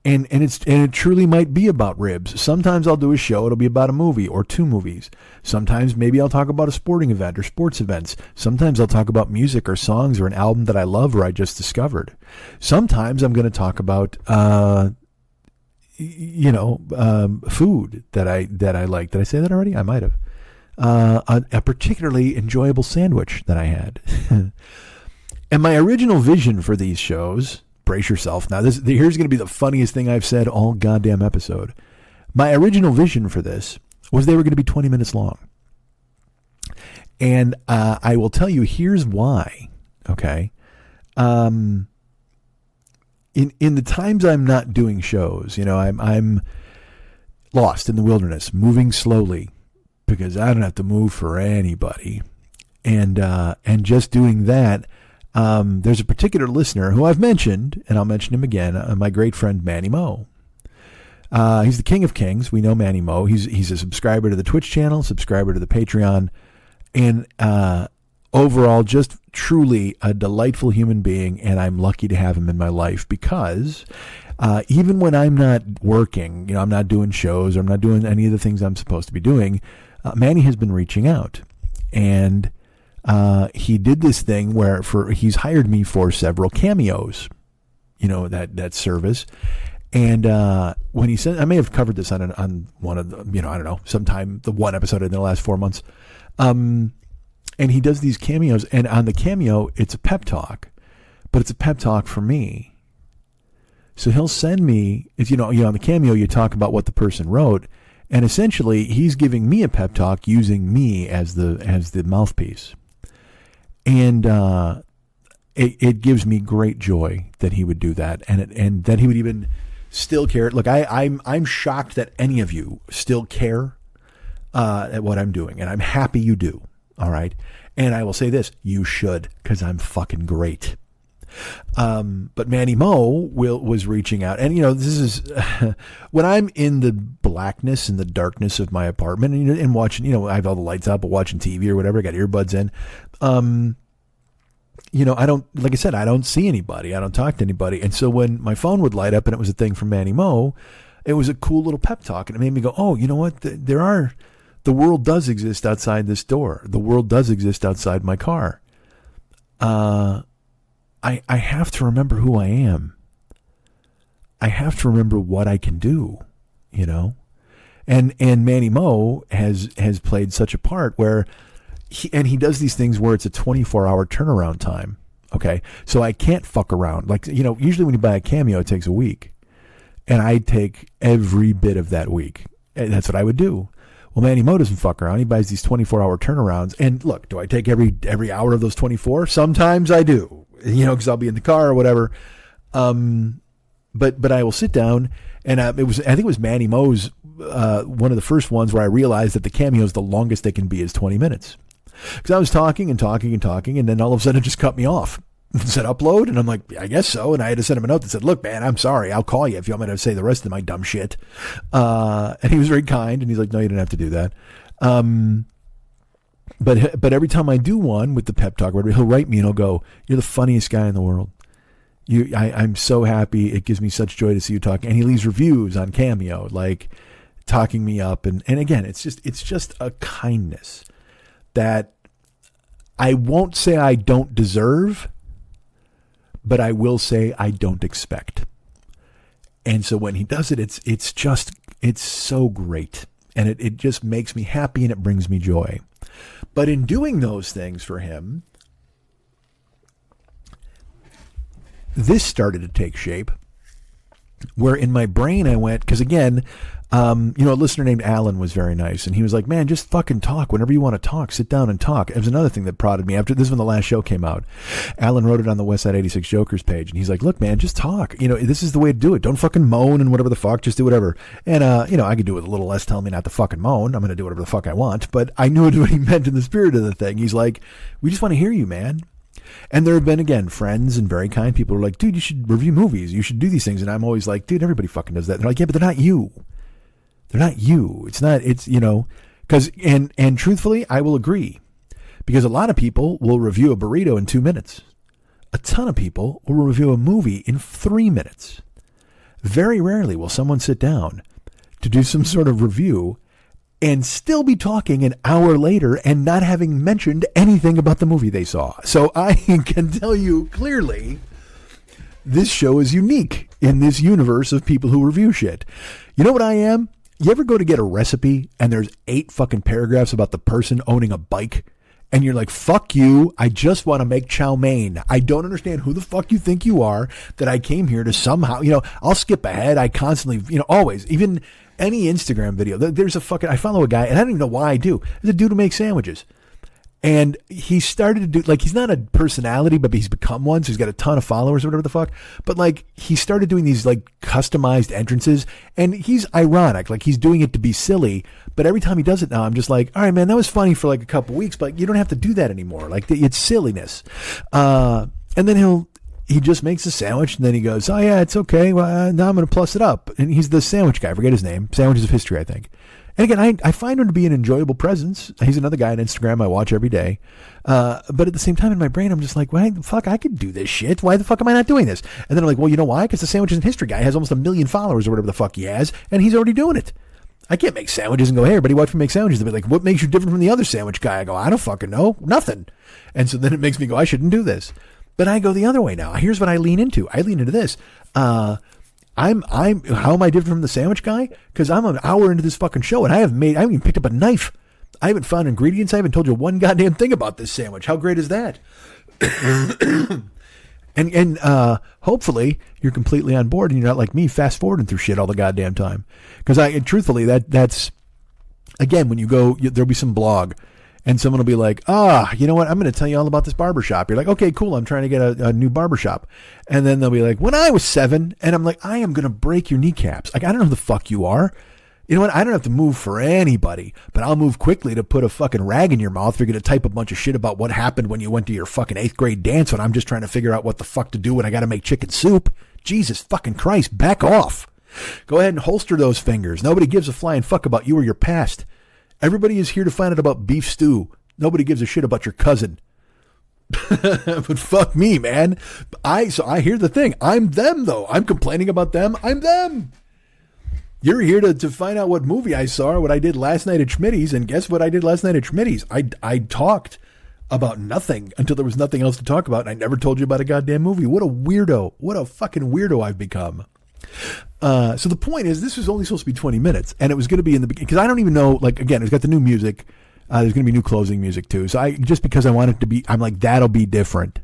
S2: it truly might be about ribs. Sometimes I'll do a show. It'll be about a movie or two movies. Sometimes maybe I'll talk about a sporting event or sports events. Sometimes I'll talk about music or songs or an album that I love or I just discovered. Sometimes I'm going to talk about, food that I like. Did I say that already? I might have. A particularly enjoyable sandwich that I had. And my original vision for these shows, brace yourself. Now, here's going to be the funniest thing I've said all goddamn episode. My original vision for this was they were going to be 20 minutes long. And I will tell you, here's why. Okay. In the times I'm not doing shows, I'm lost in the wilderness, moving slowly because I don't have to move for anybody. And just doing that, there's a particular listener who I've mentioned, and I'll mention him again, my great friend Manny Mo. He's the king of kings. We know Manny Mo. He's a subscriber to the Twitch channel, subscriber to the Patreon, and overall just truly a delightful human being, and I'm lucky to have him in my life because even when I'm not working, I'm not doing shows, or I'm not doing any of the things I'm supposed to be doing, Manny has been reaching out. And he did this thing where he's hired me for several cameos, that service. And when he said, I may have covered this on one of the, I don't know, sometime the one episode in the last 4 months. And he does these cameos, and on the cameo, it's a pep talk, but it's a pep talk for me. So he'll send me, on the cameo, you talk about what the person wrote, and essentially he's giving me a pep talk using me as the mouthpiece. And it gives me great joy that he would do that, and that he would even still care. Look, I'm shocked that any of you still care at what I'm doing, and I'm happy you do. All right, and I will say this: you should, because I'm fucking great. But Manny Mo was reaching out, and this is when I'm in the blackness and the darkness of my apartment and watching. I have all the lights up, but watching TV or whatever. I got earbuds in. I don't, like I said, I don't see anybody. I don't talk to anybody. And so when my phone would light up and it was a thing from Manny Mo, it was a cool little pep talk, and it made me go, oh, you know what? The world does exist outside this door. The world does exist outside my car. I have to remember who I am. I have to remember what I can do. you know? And Manny Mo has played such a part where he does these things where it's a 24-hour turnaround time. Okay. So I can't fuck around. Like, you know, usually when you buy a Cameo, it takes a week. And I take every bit of that week. And that's what I would do. Well, Manny Mo doesn't fuck around. He buys these 24-hour turnarounds. And look, do I take every hour of those 24? Sometimes I do, you know, because I'll be in the car or whatever. But I will sit down, and I think it was Manny Mo's one of the first ones where I realized that the Cameos, the longest they can be is 20 minutes. Because I was talking, and then all of a sudden it just cut me off. It said upload, and I'm like, I guess so. And I had to send him a note that said, look, man, I'm sorry. I'll call you if you want me to say the rest of my dumb shit. And he was very kind, and he's like, no, you don't have to do that. But every time I do one with the pep talk, he'll write me and he'll go, you're the funniest guy in the world. I'm so happy. It gives me such joy to see you talk. And he leaves reviews on Cameo, like talking me up. And again, it's just a kindness that I won't say I don't deserve, but I will say I don't expect. And so when he does it, it's so great. And it just makes me happy and it brings me joy. But in doing those things for him, this started to take shape where in my brain I went, because again, a listener named Alan was very nice, and he was like, man, just fucking talk. Whenever you want to talk, sit down and talk. It was another thing that prodded me after this, when the last show came out. Alan wrote it on the Westside 86 Jokers page, and he's like, look, man, just talk. You know, this is the way to do it. Don't fucking moan and whatever the fuck, just do whatever. And, I could do it with a little less telling me not to fucking moan. I'm going to do whatever the fuck I want. But I knew what he meant in the spirit of the thing. He's like, we just want to hear you, man. And there have been, again, friends and very kind people who are like, dude, you should review movies. You should do these things. And I'm always like, dude, everybody fucking does that. And they're like, yeah, but they're not you. They're not you. Because, and truthfully, I will agree. Because a lot of people will review a burrito in 2 minutes. A ton of people will review a movie in 3 minutes. Very rarely will someone sit down to do some sort of review and still be talking an hour later and not having mentioned anything about the movie they saw. So I can tell you clearly, this show is unique in this universe of people who review shit. You know what I am? You ever go to get a recipe and there's 8 fucking paragraphs about the person owning a bike? And you're like, fuck you, I just want to make chow mein. I don't understand who the fuck you think you are that I came here to somehow, I'll skip ahead. I constantly, always, even any Instagram video, I follow a guy, and I don't even know why I do. There's a dude who makes sandwiches. And he started to do, he's not a personality, but he's become one, so he's got a ton of followers or whatever the fuck. But, he started doing these, customized entrances, and he's ironic. He's doing it to be silly, but every time he does it now, I'm just like, all right, man, that was funny for, a couple weeks, but you don't have to do that anymore. It's silliness. And then he just makes a sandwich, and then he goes, oh, yeah, it's okay. Well, now I'm going to plus it up. And he's the sandwich guy. I forget his name. Sandwiches of History, I think. And again, I find him to be an enjoyable presence. He's another guy on Instagram I watch every day. But at the same time, in my brain, I'm just like, why the fuck, I could do this shit. Why the fuck am I not doing this? And then I'm like, well, you know why? Because the Sandwiches in History guy has almost 1 million followers or whatever the fuck he has, and he's already doing it. I can't make sandwiches and go, hey, everybody, watch me make sandwiches. They'll be like, what makes you different from the other sandwich guy? I go, I don't fucking know. Nothing. And so then it makes me go, I shouldn't do this. But I go the other way now. Here's what I lean into. I lean into this. How am I different from the sandwich guy? Because I'm an hour into this fucking show, and I haven't even picked up a knife. I haven't found ingredients. I haven't told you one goddamn thing about this sandwich. How great is that? and hopefully you're completely on board and you're not like me fast forwarding through shit all the goddamn time. Because truthfully, that's again, when you go, there'll be some blog. And someone will be like, you know what? I'm going to tell you all about this barbershop. You're like, okay, cool. I'm trying to get a new barbershop. And then they'll be like, when I was 7, and I'm like, I am going to break your kneecaps. I don't know who the fuck you are. You know what? I don't have to move for anybody, but I'll move quickly to put a fucking rag in your mouth if you're going to type a bunch of shit about what happened when you went to your fucking 8th grade dance when I'm just trying to figure out what the fuck to do when I got to make chicken soup. Jesus fucking Christ, back off. Go ahead and holster those fingers. Nobody gives a flying fuck about you or your past. Everybody is here to find out about beef stew. Nobody gives a shit about your cousin. But fuck me, man. So I hear the thing. I'm them, though. I'm complaining about them. I'm them. You're here to find out what movie I saw or what I did last night at Schmitty's. And guess what I did last night at Schmitty's? I talked about nothing until there was nothing else to talk about. And I never told you about a goddamn movie. What a weirdo. What a fucking weirdo I've become. So the point is, this was only supposed to be 20 minutes, and it was going to be in the beginning, because I don't even know, like, again, it's got the new music. There's going to be new closing music, too. So just because I want it to be, I'm like, that'll be different.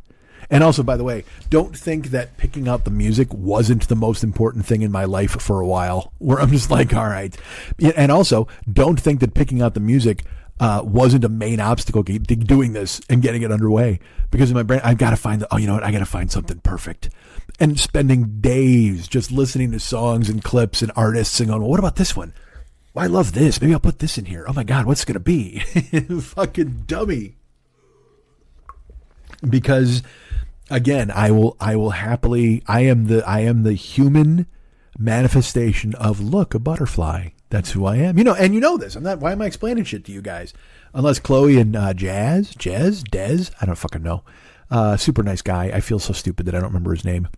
S2: And also, by the way, don't think that picking out the music wasn't the most important thing in my life for a while, where I'm just like, all right. And also, don't think that picking out the music wasn't a main obstacle to doing this and getting it underway. Because in my brain, I've got to find, I got to find something perfect. And spending days just listening to songs and clips and artists and going, well, what about this one? Well, I love this. Maybe I'll put this in here. Oh my God, what's it going to be? Fucking dummy. Because again, I will happily, I am the human manifestation of, look, a butterfly. That's who I am. And you know this. Why am I explaining shit to you guys? Unless Chloe and Des, I don't fucking know. Super nice guy. I feel so stupid that I don't remember his name.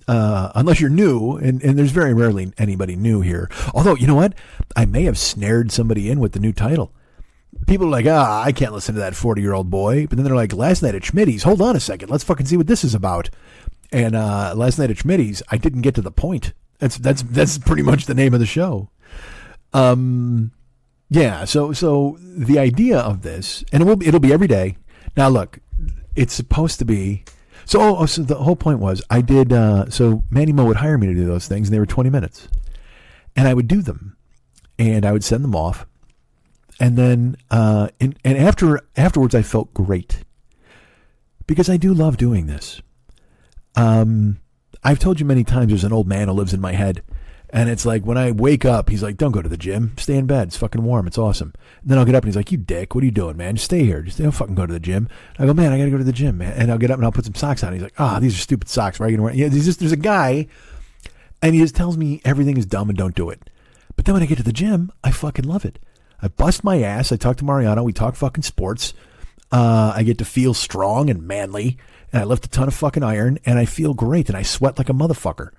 S2: Unless you're new, and there's very rarely anybody new here. Although, you know what? I may have snared somebody in with the new title. People are like, I can't listen to that 40-year-old boy. But then they're like, last night at Schmitty's, hold on a second, let's fucking see what this is about. And last night at Schmitty's, I didn't get to the point. That's pretty much the name of the show. Yeah, so the idea of this, and it'll be every day. Now look, it's supposed to be, so the whole point was, I did, so Manny Mo would hire me to do those things, and they were 20 minutes. And I would do them, and I would send them off. And then, afterwards, I felt great, because I do love doing this. I've told you many times, there's an old man who lives in my head, and it's like, when I wake up, he's like, don't go to the gym, stay in bed, it's fucking warm, it's awesome. And then I'll get up, and he's like, you dick, what are you doing, man? Just stay here, don't fucking go to the gym. I go, man, I gotta go to the gym, man. And I'll get up, and I'll put some socks on. He's like, these are stupid socks, why are you gonna wear? Yeah, there's a guy, and he just tells me everything is dumb and don't do it. But then when I get to the gym, I fucking love it. I bust my ass. I talk to Mariano. We talk fucking sports. I get to feel strong and manly. And I lift a ton of fucking iron. And I feel great. And I sweat like a motherfucker.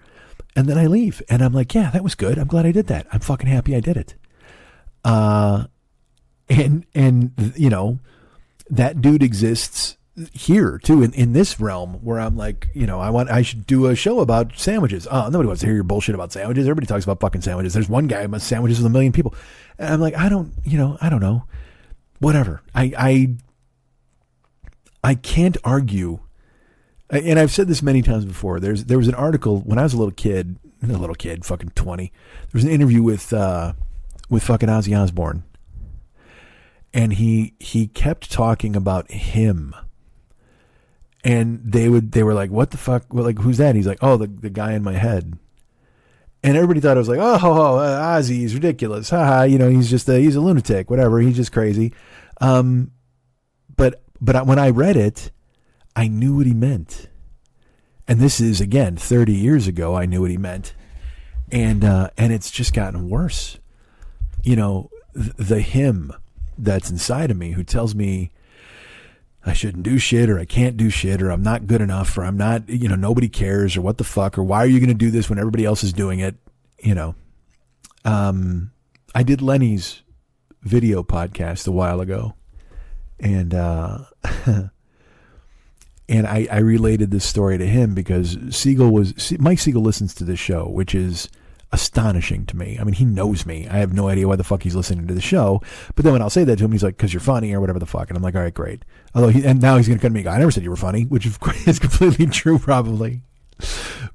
S2: And then I leave. And I'm like, yeah, that was good. I'm glad I did that. I'm fucking happy I did it. And that dude exists here too, in this realm, where I'm like, I should do a show about sandwiches. Nobody wants to hear your bullshit about sandwiches. Everybody talks about fucking sandwiches. There's one guy who makes sandwiches with 1 million people. And I'm like, I don't know. Whatever. I can't argue. And I've said this many times before. There was an article when I was a little kid, fucking 20. There was an interview with fucking Ozzy Osbourne. And he kept talking about him. And they were like, what the fuck? Well, like, who's that? And he's like, the guy in my head. And everybody thought it was like, Ozzy, he's ridiculous. Haha, he's a lunatic, whatever. He's just crazy. But when I read it, I knew what he meant. And this is, again, 30 years ago, I knew what he meant. And it's just gotten worse. The him that's inside of me who tells me I shouldn't do shit, or I can't do shit, or I'm not good enough, or I'm not, nobody cares, or what the fuck, or why are you going to do this when everybody else is doing it? I did Lenny's video podcast a while ago, and and I related this story to him because Mike Siegel listens to this show, which is astonishing to me. I mean, he knows me. I have no idea why the fuck he's listening to the show. But then when I'll say that to him, he's like, because you're funny or whatever the fuck. And I'm like, all right, great. Although now he's going to come to me and go, I never said you were funny, which is completely true probably.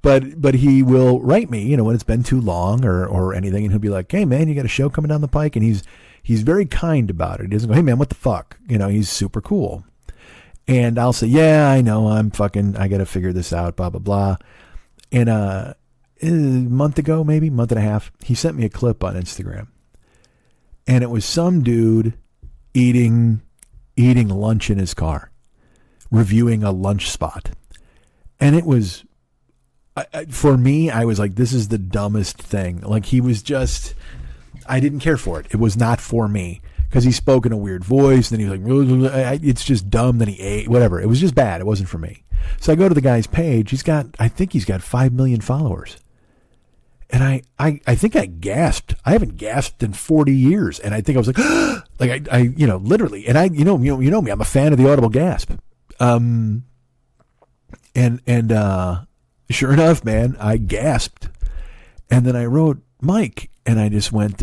S2: But he will write me, when it's been too long or anything. And he'll be like, hey man, you got a show coming down the pike. And he's very kind about it. He doesn't go, hey man, what the fuck? He's super cool. And I'll say, yeah, I know, I got to figure this out, blah, blah, blah. And, a month ago, maybe month and a half, he sent me a clip on Instagram, and it was some dude eating lunch in his car, reviewing a lunch spot. And it was, for me, I was like, this is the dumbest thing. Like, he was just, I didn't care for it. It was not for me. Because he spoke in a weird voice, and then he was like, it's just dumb, then he ate, whatever. It was just bad. It wasn't for me. So I go to the guy's page. I think he's got 5 million followers. And I think I gasped. I haven't gasped in 40 years. And I think I was like, like I literally, and you know me, I'm a fan of the audible gasp. And sure enough, man, I gasped. And then I wrote Mike, and I just went,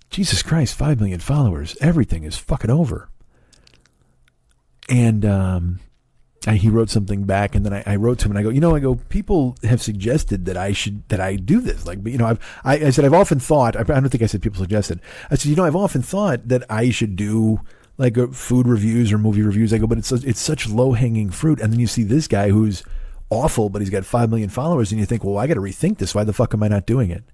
S2: Jesus Christ, 5 million followers. Everything is fucking over. And he wrote something back, and then I wrote to him, and I go, people have suggested that I do this. Like, I said, I've often thought, I don't think I said people suggested. I said, I've often thought that I should do like food reviews or movie reviews. I go, but it's such low hanging fruit. And then you see this guy who's awful, but he's got 5 million followers, and you think, well, I got to rethink this. Why the fuck am I not doing it?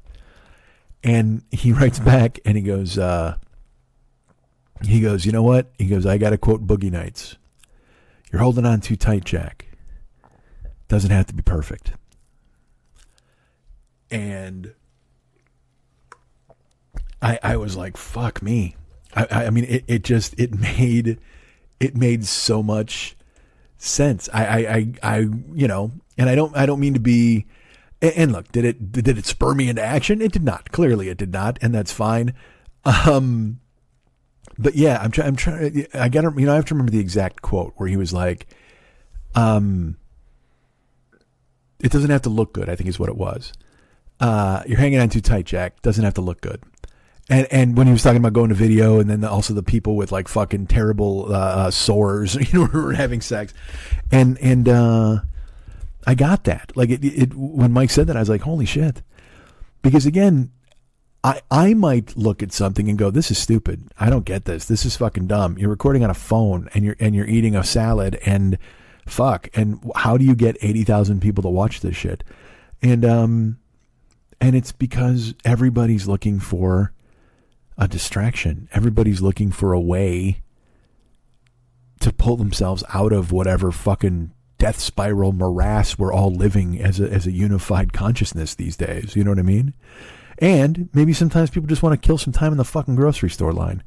S2: And he writes back, and he goes, you know what? He goes, I got to quote Boogie Nights. You're holding on too tight, Jack. Doesn't have to be perfect. And I was like, fuck me. I mean, it made so much sense. And I don't mean to be, and look, did it spur me into action? It did not. Clearly it did not. And that's fine. But yeah, I have to remember the exact quote where he was like, it doesn't have to look good, I think is what it was. You're hanging on too tight, Jack. Doesn't have to look good. And when he was talking about going to video, and then also the people with like fucking terrible sores, who were having sex, and I got that. Like it when Mike said that, I was like, holy shit, because again, I might look at something and go, this is stupid. I don't get this. This is fucking dumb. You're recording on a phone, and you're eating a salad, and fuck. And how do you get 80,000 people to watch this shit? And it's because everybody's looking for a distraction. Everybody's looking for a way to pull themselves out of whatever fucking death spiral morass we're all living as a unified consciousness these days. You know what I mean? And maybe sometimes people just want to kill some time in the fucking grocery store line.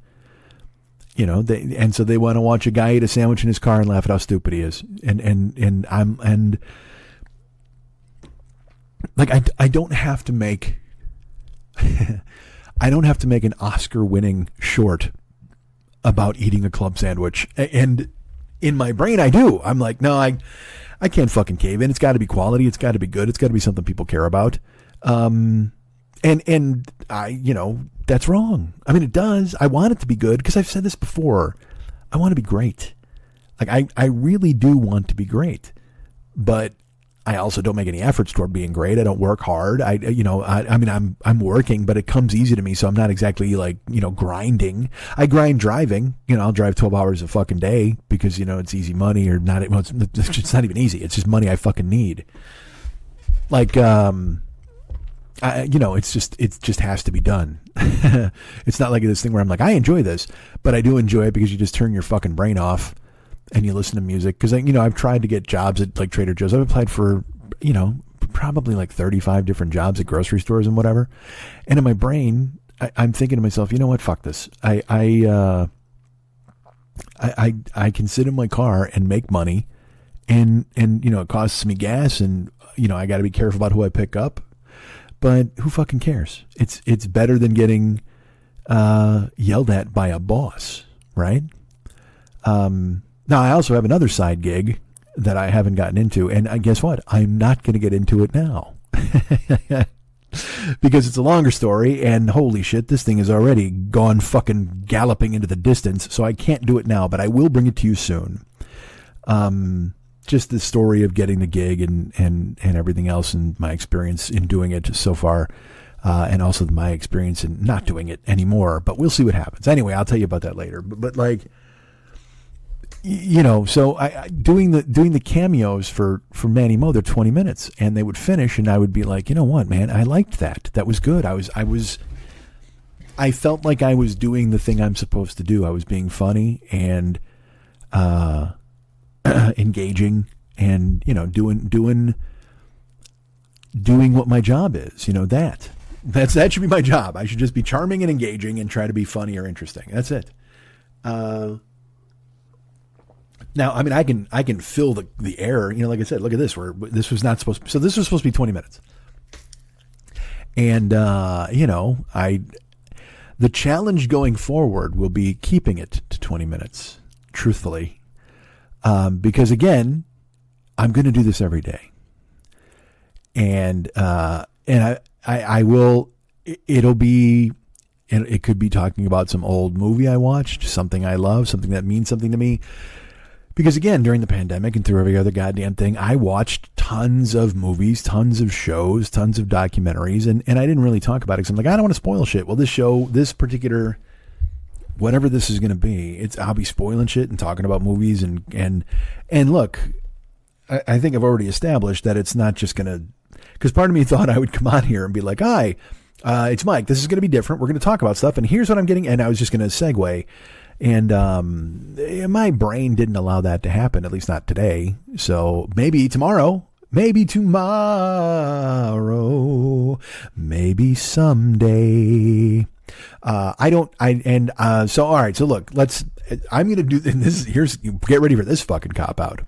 S2: So they want to watch a guy eat a sandwich in his car and laugh at how stupid he is. And I don't have to make I don't have to make an Oscar-winning short about eating a club sandwich. And in my brain, I do. I'm like, no, I can't fucking cave in. It's got to be quality. It's got to be good. It's got to be something people care about. And I, that's wrong. I mean, it does. I want it to be good because I've said this before. I want to be great. Like I really do want to be great, but I also don't make any efforts toward being great. I don't work hard. I mean, I'm working, but it comes easy to me. So I'm not exactly like, grinding. I grind driving, I'll drive 12 hours a fucking day because, it's easy money or not. Well, it's not even easy. It's just money I fucking need. Like, it just has to be done. It's not like this thing where I'm like, I enjoy this, but I do enjoy it because you just turn your fucking brain off and you listen to music. Cause I've tried to get jobs at like Trader Joe's. I've applied for, probably like 35 different jobs at grocery stores and whatever. And in my brain, I'm thinking to myself, you know what? Fuck this. I can sit in my car and make money and it costs me gas and, I got to be careful about who I pick up. But who fucking cares? It's better than getting yelled at by a boss, right? Now, I also have another side gig that I haven't gotten into, and guess what? I'm not going to get into it now. Because it's a longer story, and holy shit, this thing has already gone fucking galloping into the distance, so I can't do it now, but I will bring it to you soon. Just the story of getting the gig and everything else and my experience in doing it so far, and also my experience in not doing it anymore, but we'll see what happens. Anyway, I'll tell you about that later. But like, so I doing the cameos for Manny Mo, they're 20 minutes and they would finish and I would be like, you know what, man, I liked that. That was good. I felt like I was doing the thing I'm supposed to do. I was being funny and, engaging and doing what my job is. That should be my job. I should just be charming and engaging and try to be funny or interesting. That's it. Now, I mean, I can fill the air. Like I said, look at this. This was not supposed. So this was supposed to be 20 minutes. And the challenge going forward will be keeping it to 20 minutes. Truthfully. Because again, I'm going to do this every day. And and I will, it'll be, it could be talking about some old movie I watched, something I love, something that means something to me. Because again, during the pandemic and through every other goddamn thing, I watched tons of movies, tons of shows, tons of documentaries, and I didn't really talk about it because I'm like, I don't want to spoil shit. Well, this show, this particular, whatever this is going to be, I'll be spoiling shit and talking about movies and look, I think I've already established that it's not just going to, because part of me thought I would come on here and be like, hi, it's Mike. This is going to be different. We're going to talk about stuff, and here's what I'm getting, and I was just going to segue. And my brain didn't allow that to happen, at least not today. So maybe tomorrow, maybe someday. So all right. So look, I'm going to do this. Get ready for this fucking cop out.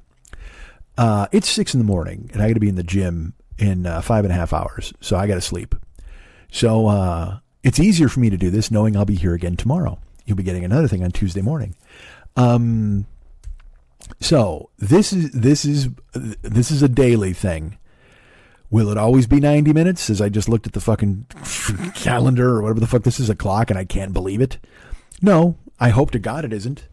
S2: It's 6 a.m. and I got to be in the gym in 5.5 hours. So I got to sleep. So it's easier for me to do this knowing I'll be here again tomorrow. You'll be getting another thing on Tuesday morning. So this is a daily thing. Will it always be 90 minutes? As I just looked at the fucking calendar or whatever the fuck this is, a clock, and I can't believe it. No, I hope to God it isn't.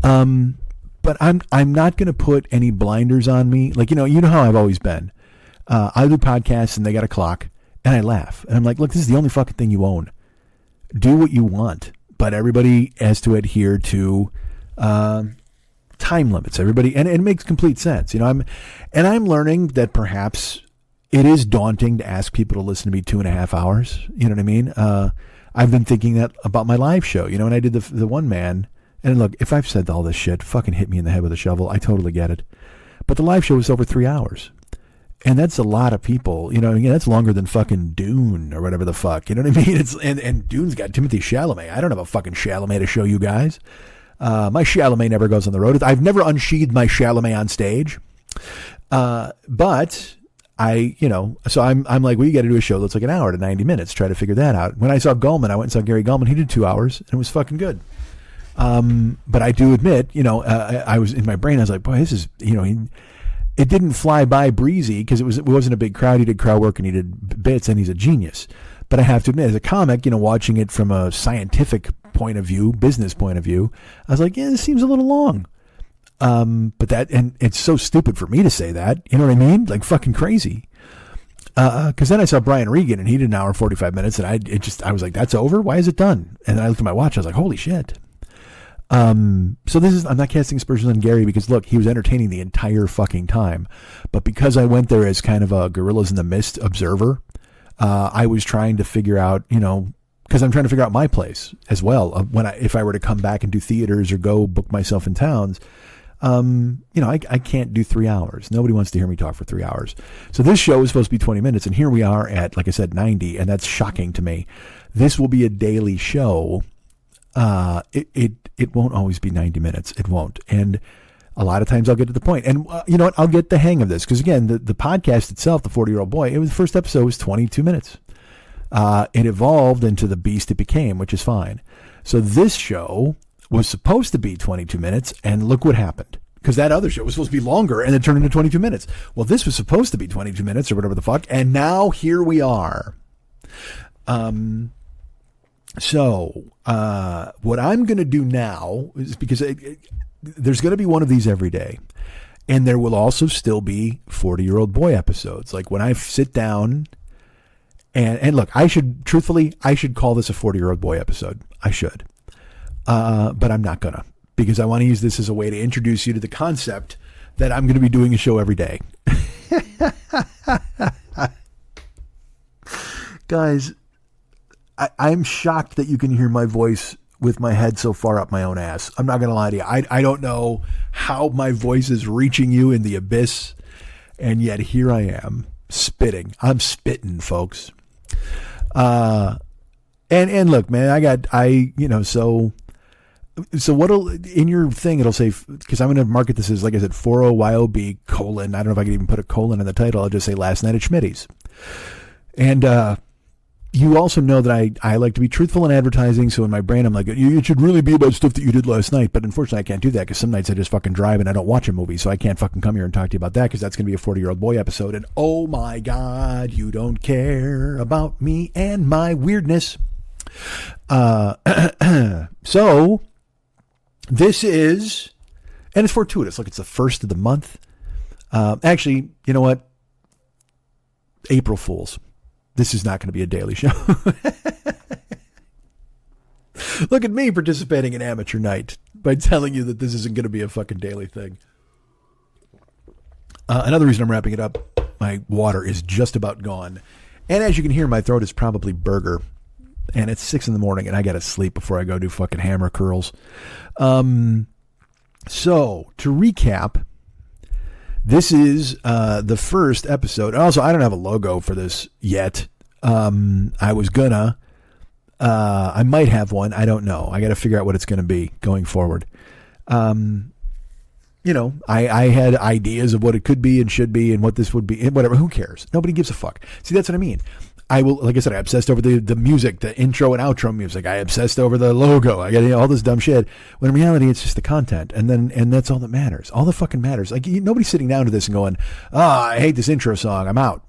S2: But I'm not going to put any blinders on me. Like, you know how I've always been. I do podcasts and they got a clock and I laugh and I'm like, look, this is the only fucking thing you own. Do what you want. But everybody has to adhere to time limits. Everybody, and it makes complete sense. I'm learning that perhaps it is daunting to ask people to listen to me 2.5 hours. You know what I mean? I've been thinking that about my live show. And I did the one man. And look, if I've said all this shit, fucking hit me in the head with a shovel. I totally get it. But the live show was over 3 hours. And that's a lot of people, that's longer than fucking Dune or whatever the fuck, you know what I mean? And Dune's got Timothée Chalamet. I don't have a fucking Chalamet to show you guys. My Chalamet never goes on the road. I've never unsheathed my Chalamet on stage. But so I'm like, well, you got to do a show that's like an hour to 90 minutes. Try to figure that out. When I saw Gallman, I went and saw Gary Gallman. He did 2 hours and it was fucking good. But I do admit, I was in my brain, I was like, boy, this is, it didn't fly by breezy because it wasn't a big crowd. He did crowd work and he did bits and he's a genius. But I have to admit, as a comic, watching it from a scientific point of view, business point of view, I was like, yeah, this seems a little long. But and it's so stupid for me to say that, you know what I mean? Like fucking crazy. Cause then I saw Brian Regan and he did an hour and 45 minutes and I was like, that's over? Why is it done? And then I looked at my watch. I was like, holy shit. So I'm not casting aspersions on Gary because look, he was entertaining the entire fucking time, but because I went there as kind of a gorillas in the mist observer, I was trying to figure out, cause I'm trying to figure out my place as well. If I were to come back and do theaters or go book myself in towns, I can't do 3 hours. Nobody wants to hear me talk for 3 hours. So this show is supposed to be 20 minutes and here we are at, like I said, 90. And that's shocking to me. This will be a daily show. It won't always be 90 minutes. It won't. And a lot of times I'll get to the point. And you know what? I'll get the hang of this. Because again, the podcast itself, the 40-Year-Old Boy, the first episode was 22 minutes. It evolved into the beast it became, which is fine. So this show was supposed to be 22 minutes. And look what happened. Because that other show was supposed to be longer and it turned into 22 minutes. Well, this was supposed to be 22 minutes or whatever the fuck. And now here we are. So, what I'm going to do now is because there's going to be one of these every day. And there will also still be 40-Year-Old Boy episodes. Like when I sit down and look, I should call this a 40-Year-Old Boy episode. I should. But I'm not going to because I want to use this as a way to introduce you to the concept that I'm going to be doing a show every day. Guys, I'm shocked that you can hear my voice with my head so far up my own ass. I'm not going to lie to you. I don't know how my voice is reaching you in the abyss. And yet here I am spitting. I'm spitting, folks. And look, man, so what'll, in your thing, it'll say, because I'm going to market this as, like I said, 40YOB : I don't know if I can even put a colon in the title. I'll just say last night at Schmitty's. And, you also know that I like to be truthful in advertising. So in my brain, I'm like, it should really be about stuff that you did last night. But unfortunately, I can't do that because some nights I just fucking drive and I don't watch a movie. So I can't fucking come here and talk to you about that because that's going to be a 40-year-old boy episode. And oh my God, you don't care about me and my weirdness. So this is, and it's fortuitous. Look, it's the first of the month. Actually, you know what? April Fools. This is not going to be a daily show. Look at me participating in amateur night by telling you that this isn't going to be a fucking daily thing. Another reason I'm wrapping it up, my water is just about gone. And as you can hear, my throat is probably burger. And it's 6 a.m. and I got to sleep before I go do fucking hammer curls. So to recap, this is the first episode. Also, I don't have a logo for this yet. I was gonna. I might have one. I don't know. I got to figure out what it's going to be going forward. I had ideas of what it could be and should be and what this would be and whatever. Who cares? Nobody gives a fuck. See, that's what I mean. I will, like I said, I obsessed over the music, the intro and outro music. I obsessed over the logo. I got all this dumb shit. When in reality, it's just the content, and that's all that matters. All that fucking matters. Like nobody's sitting down to this and going, I hate this intro song. I'm out.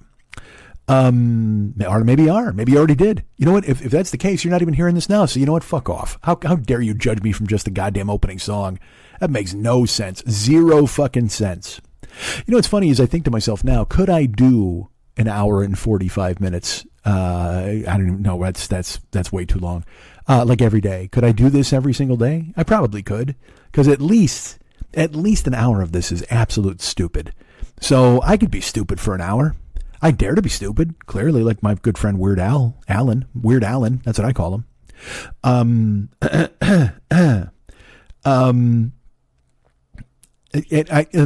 S2: Or maybe you are. Maybe you already did. You know what? If that's the case, you're not even hearing this now. So you know what? Fuck off. How dare you judge me from just the goddamn opening song? That makes no sense. Zero fucking sense. You know what's funny is I think to myself now, could I do an hour and 45 minutes? I don't even know. That's way too long. Like every day. Could I do this every single day? I probably could. Because at least an hour of this is absolute stupid. So I could be stupid for an hour. I dare to be stupid, clearly, like my good friend Weird Allen, that's what I call him. And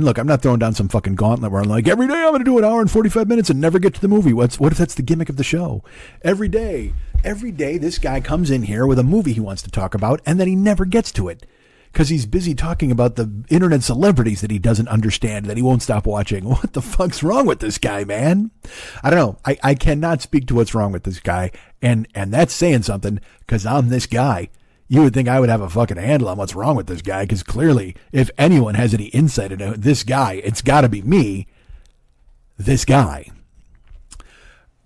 S2: look, I'm not throwing down some fucking gauntlet where I'm like, every day I'm going to do an hour and 45 minutes and never get to the movie. What if that's the gimmick of the show? Every day, this guy comes in here with a movie he wants to talk about, and then he never gets to it. Because he's busy talking about the internet celebrities that he doesn't understand, that he won't stop watching. What the fuck's wrong with this guy, man? I don't know. I cannot speak to what's wrong with this guy. And that's saying something, because I'm this guy. You would think I would have a fucking handle on what's wrong with this guy, because clearly, if anyone has any insight into this guy, it's got to be me, this guy.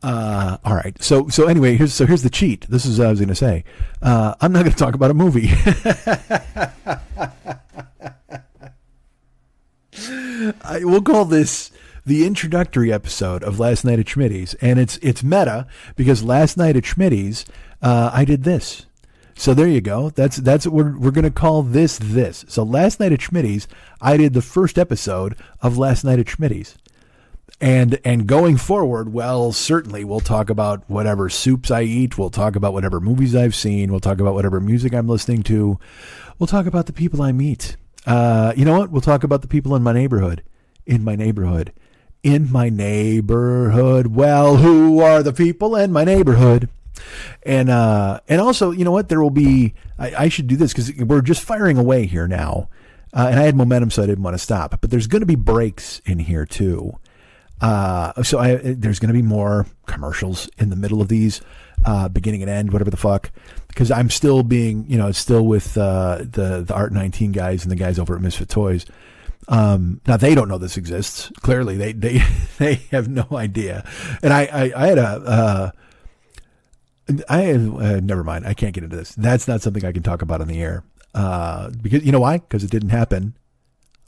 S2: All right. So anyway, here's the cheat. This is what I was going to say. I'm not going to talk about a movie. We'll call this the introductory episode of Last Night at Schmitty's, and it's meta because last night at Schmitty's, I did this. So there you go. That's what we're going to call this. So last night at Schmitty's, I did the first episode of Last Night at Schmitty's. And going forward, well, certainly we'll talk about whatever soups I eat. We'll talk about whatever movies I've seen. We'll talk about whatever music I'm listening to. We'll talk about the people I meet. You know what? We'll talk about the people in my neighborhood. Well, who are the people in my neighborhood? And also, you know what? There will be, I should do this because we're just firing away here now. And I had momentum, so I didn't want to stop. But there's going to be breaks in here too. So there's going to be more commercials in the middle of these, beginning and end, whatever the fuck, because I'm still being, still with the Art 19 guys and the guys over at Misfit Toys. Now they don't know this exists. Clearly, they have no idea. And I had never mind. I can't get into this. That's not something I can talk about on the air. Because you know why? Because it didn't happen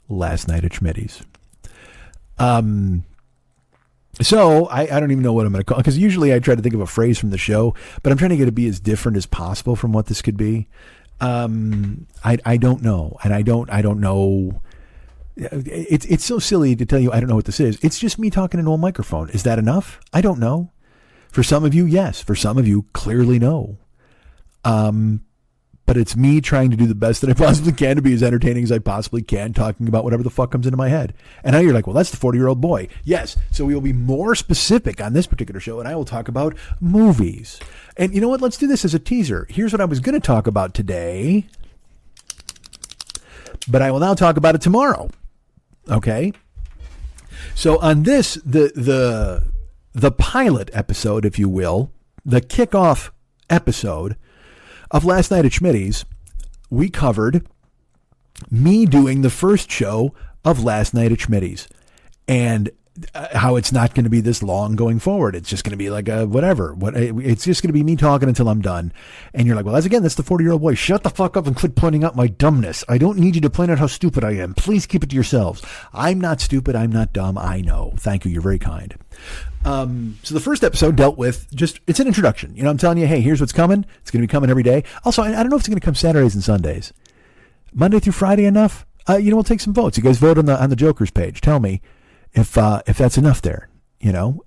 S2: last night at Schmitty's. So I don't even know what I'm going to call it, because usually I try to think of a phrase from the show, but I'm trying to get it to be as different as possible from what this could be. I don't know. And I don't know. It's so silly to tell you I don't know what this is. It's just me talking into a microphone. Is that enough? I don't know. For some of you, yes. For some of you, clearly no. But it's me trying to do the best that I possibly can to be as entertaining as I possibly can, talking about whatever the fuck comes into my head. And now you're like, well, that's the 40-year-old boy. Yes. So we will be more specific on this particular show, and I will talk about movies. And you know what? Let's do this as a teaser. Here's what I was going to talk about today, but I will now talk about it tomorrow. Okay? So on this, the pilot episode, if you will, the kickoff episode of Last Night at Schmitty's, we covered me doing the first show of Last Night at Schmitty's, and how it's not going to be this long going forward. It's just going to be like a whatever. It's just going to be me talking until I'm done. And you're like, well, that's the 40-year-old boy. Shut the fuck up and quit pointing out my dumbness. I don't need you to point out how stupid I am. Please keep it to yourselves. I'm not stupid. I'm not dumb. I know. Thank you. You're very kind. So the first episode dealt with it's an introduction. You know, I'm telling you, hey, here's what's coming. It's going to be coming every day. Also, I don't know if it's going to come Saturdays and Sundays. Monday through Friday enough? We'll take some votes. You guys vote on the Joker's page. Tell me if that's enough there, you know,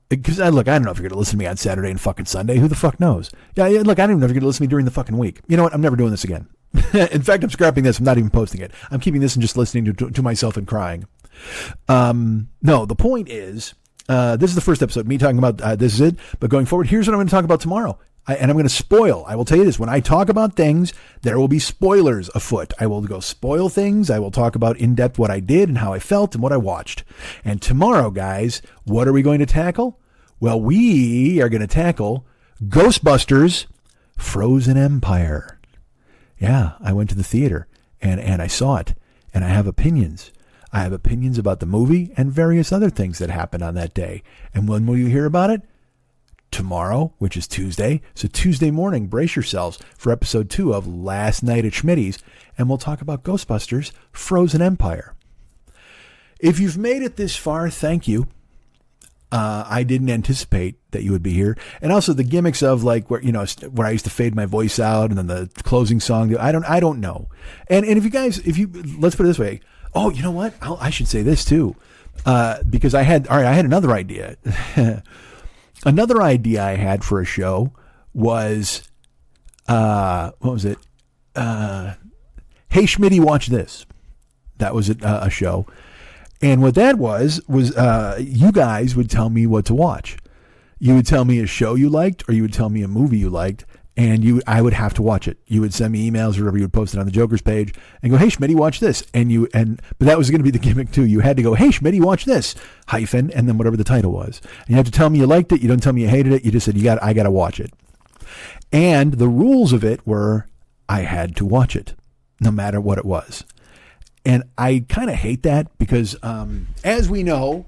S2: because I don't know if you're going to listen to me on Saturday and fucking Sunday. Who the fuck knows? Yeah, look, I don't even know if you're going to listen to me during the fucking week. You know what? I'm never doing this again. In fact, I'm scrapping this. I'm not even posting it. I'm keeping this and just listening to myself and crying. No, the point is, this is the first episode, me talking about, this is it. But going forward, here's what I'm going to talk about tomorrow. And I'm going to spoil. I will tell you this. When I talk about things, there will be spoilers afoot. I will go spoil things. I will talk about in depth what I did and how I felt and what I watched. And tomorrow, guys, what are we going to tackle? Well, we are going to tackle Ghostbusters Frozen Empire. Yeah, I went to the theater and I saw it, and I have opinions. I have opinions about the movie and various other things that happened on that day. And when will you hear about it? Tomorrow, which is Tuesday. So Tuesday morning, brace yourselves for episode 2 of Last Night at Schmitty's, and we'll talk about Ghostbusters Frozen Empire. If you've made it this far, thank you. I didn't anticipate that you would be here. And also the gimmicks of where I used to fade my voice out and then the closing song. I don't know. And if you let's put it this way. Oh, you know what? I should say this too. Because I had another idea. Another idea I had for a show was, what was it? Hey, Schmitty, watch this. That was a show. And what that was you guys would tell me what to watch. You would tell me a show you liked, or you would tell me a movie you liked, and I would have to watch it. You would send me emails or whatever. You would post it on the Joker's page and go, hey, Schmitty, watch this. But that was going to be the gimmick too. You had to go, hey, Schmitty, watch this, hyphen, and then whatever the title was. And you have to tell me you liked it. You don't tell me you hated it. You just said, I got to watch it. And the rules of it were I had to watch it no matter what it was. And I kind of hate that because, as we know,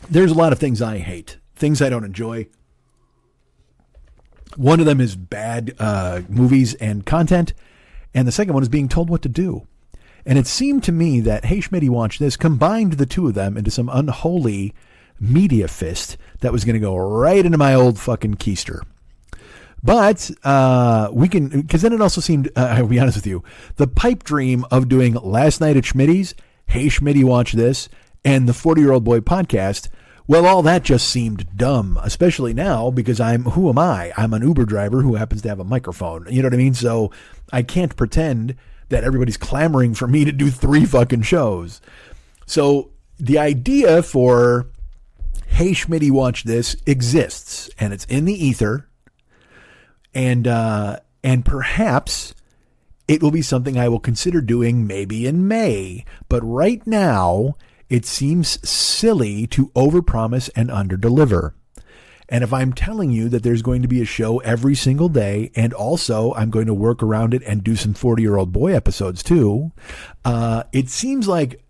S2: there's a lot of things I hate, things I don't enjoy. One of them is bad movies and content, and the second one is being told what to do. And it seemed to me that Hey Schmitty, watch this combined the two of them into some unholy media fist that was going to go right into my old fucking keister. But we can, because then it also seemed, I'll be honest with you, the pipe dream of doing Last Night at Schmitty's, Hey Schmitty, watch this, and the 40-Year-Old Boy podcast. Well, all that just seemed dumb, especially now because who am I? I'm an Uber driver who happens to have a microphone. You know what I mean? So I can't pretend that everybody's clamoring for me to do 3 fucking shows. So the idea for Hey Schmitty, watch this exists, and it's in the ether. And perhaps it will be something I will consider doing maybe in May. But right now, it seems silly to overpromise and underdeliver. And if I'm telling you that there's going to be a show every single day, and also I'm going to work around it and do some 40-Year-Old Boy episodes too, it seems like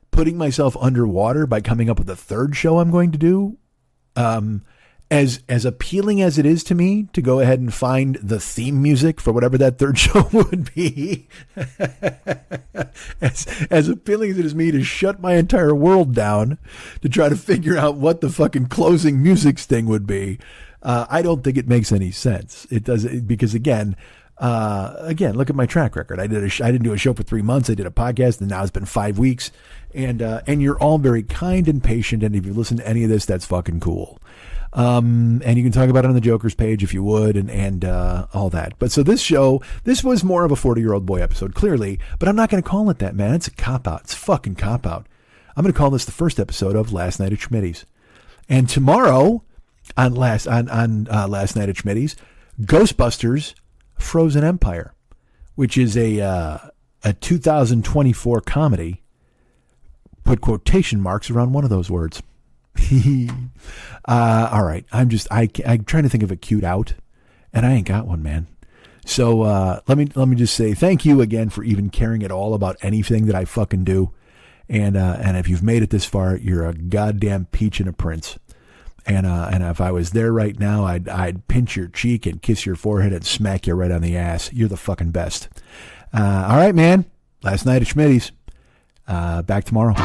S2: putting myself underwater by coming up with a third show I'm going to do, as appealing as it is to me to go ahead and find the theme music for whatever that third show would be, as appealing as it is me to shut my entire world down to try to figure out what the fucking closing music sting would be, I don't think it makes any sense. It does, because again, look at my track record. I didn't do a show for 3 months. I did a podcast, and now it's been 5 weeks. And you're all very kind and patient. And if you listen to any of this, that's fucking cool. And you can talk about it on the Joker's page if you would, and all that. But so this was more of a 40-Year-Old Boy episode, clearly, but I'm not going to call it that, man. It's a cop-out. It's a fucking cop-out. I'm going to call this the first episode of Last Night at Schmitty's. And tomorrow on Last Night at Schmitty's, Ghostbusters Frozen Empire, which is a 2024 comedy. Put quotation marks around one of those words. All right. I'm trying to think of a cute out, and I ain't got one, man. So let me just say thank you again for even caring at all about anything that I fucking do. And if you've made it this far, you're a goddamn peach and a prince. And if I was there right now, I'd pinch your cheek and kiss your forehead and smack you right on the ass. You're the fucking best. All right, man. Last night at Schmitty's. Back tomorrow.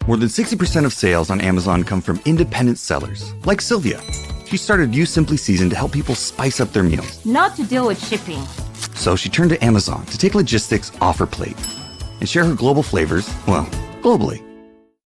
S3: More than 60% of sales on Amazon come from independent sellers, like Sylvia. She started You Simply Seasoned to help people spice up their meals.
S4: Not to deal with shipping.
S3: So she turned to Amazon to take logistics off her plate and share her global flavors, well, globally.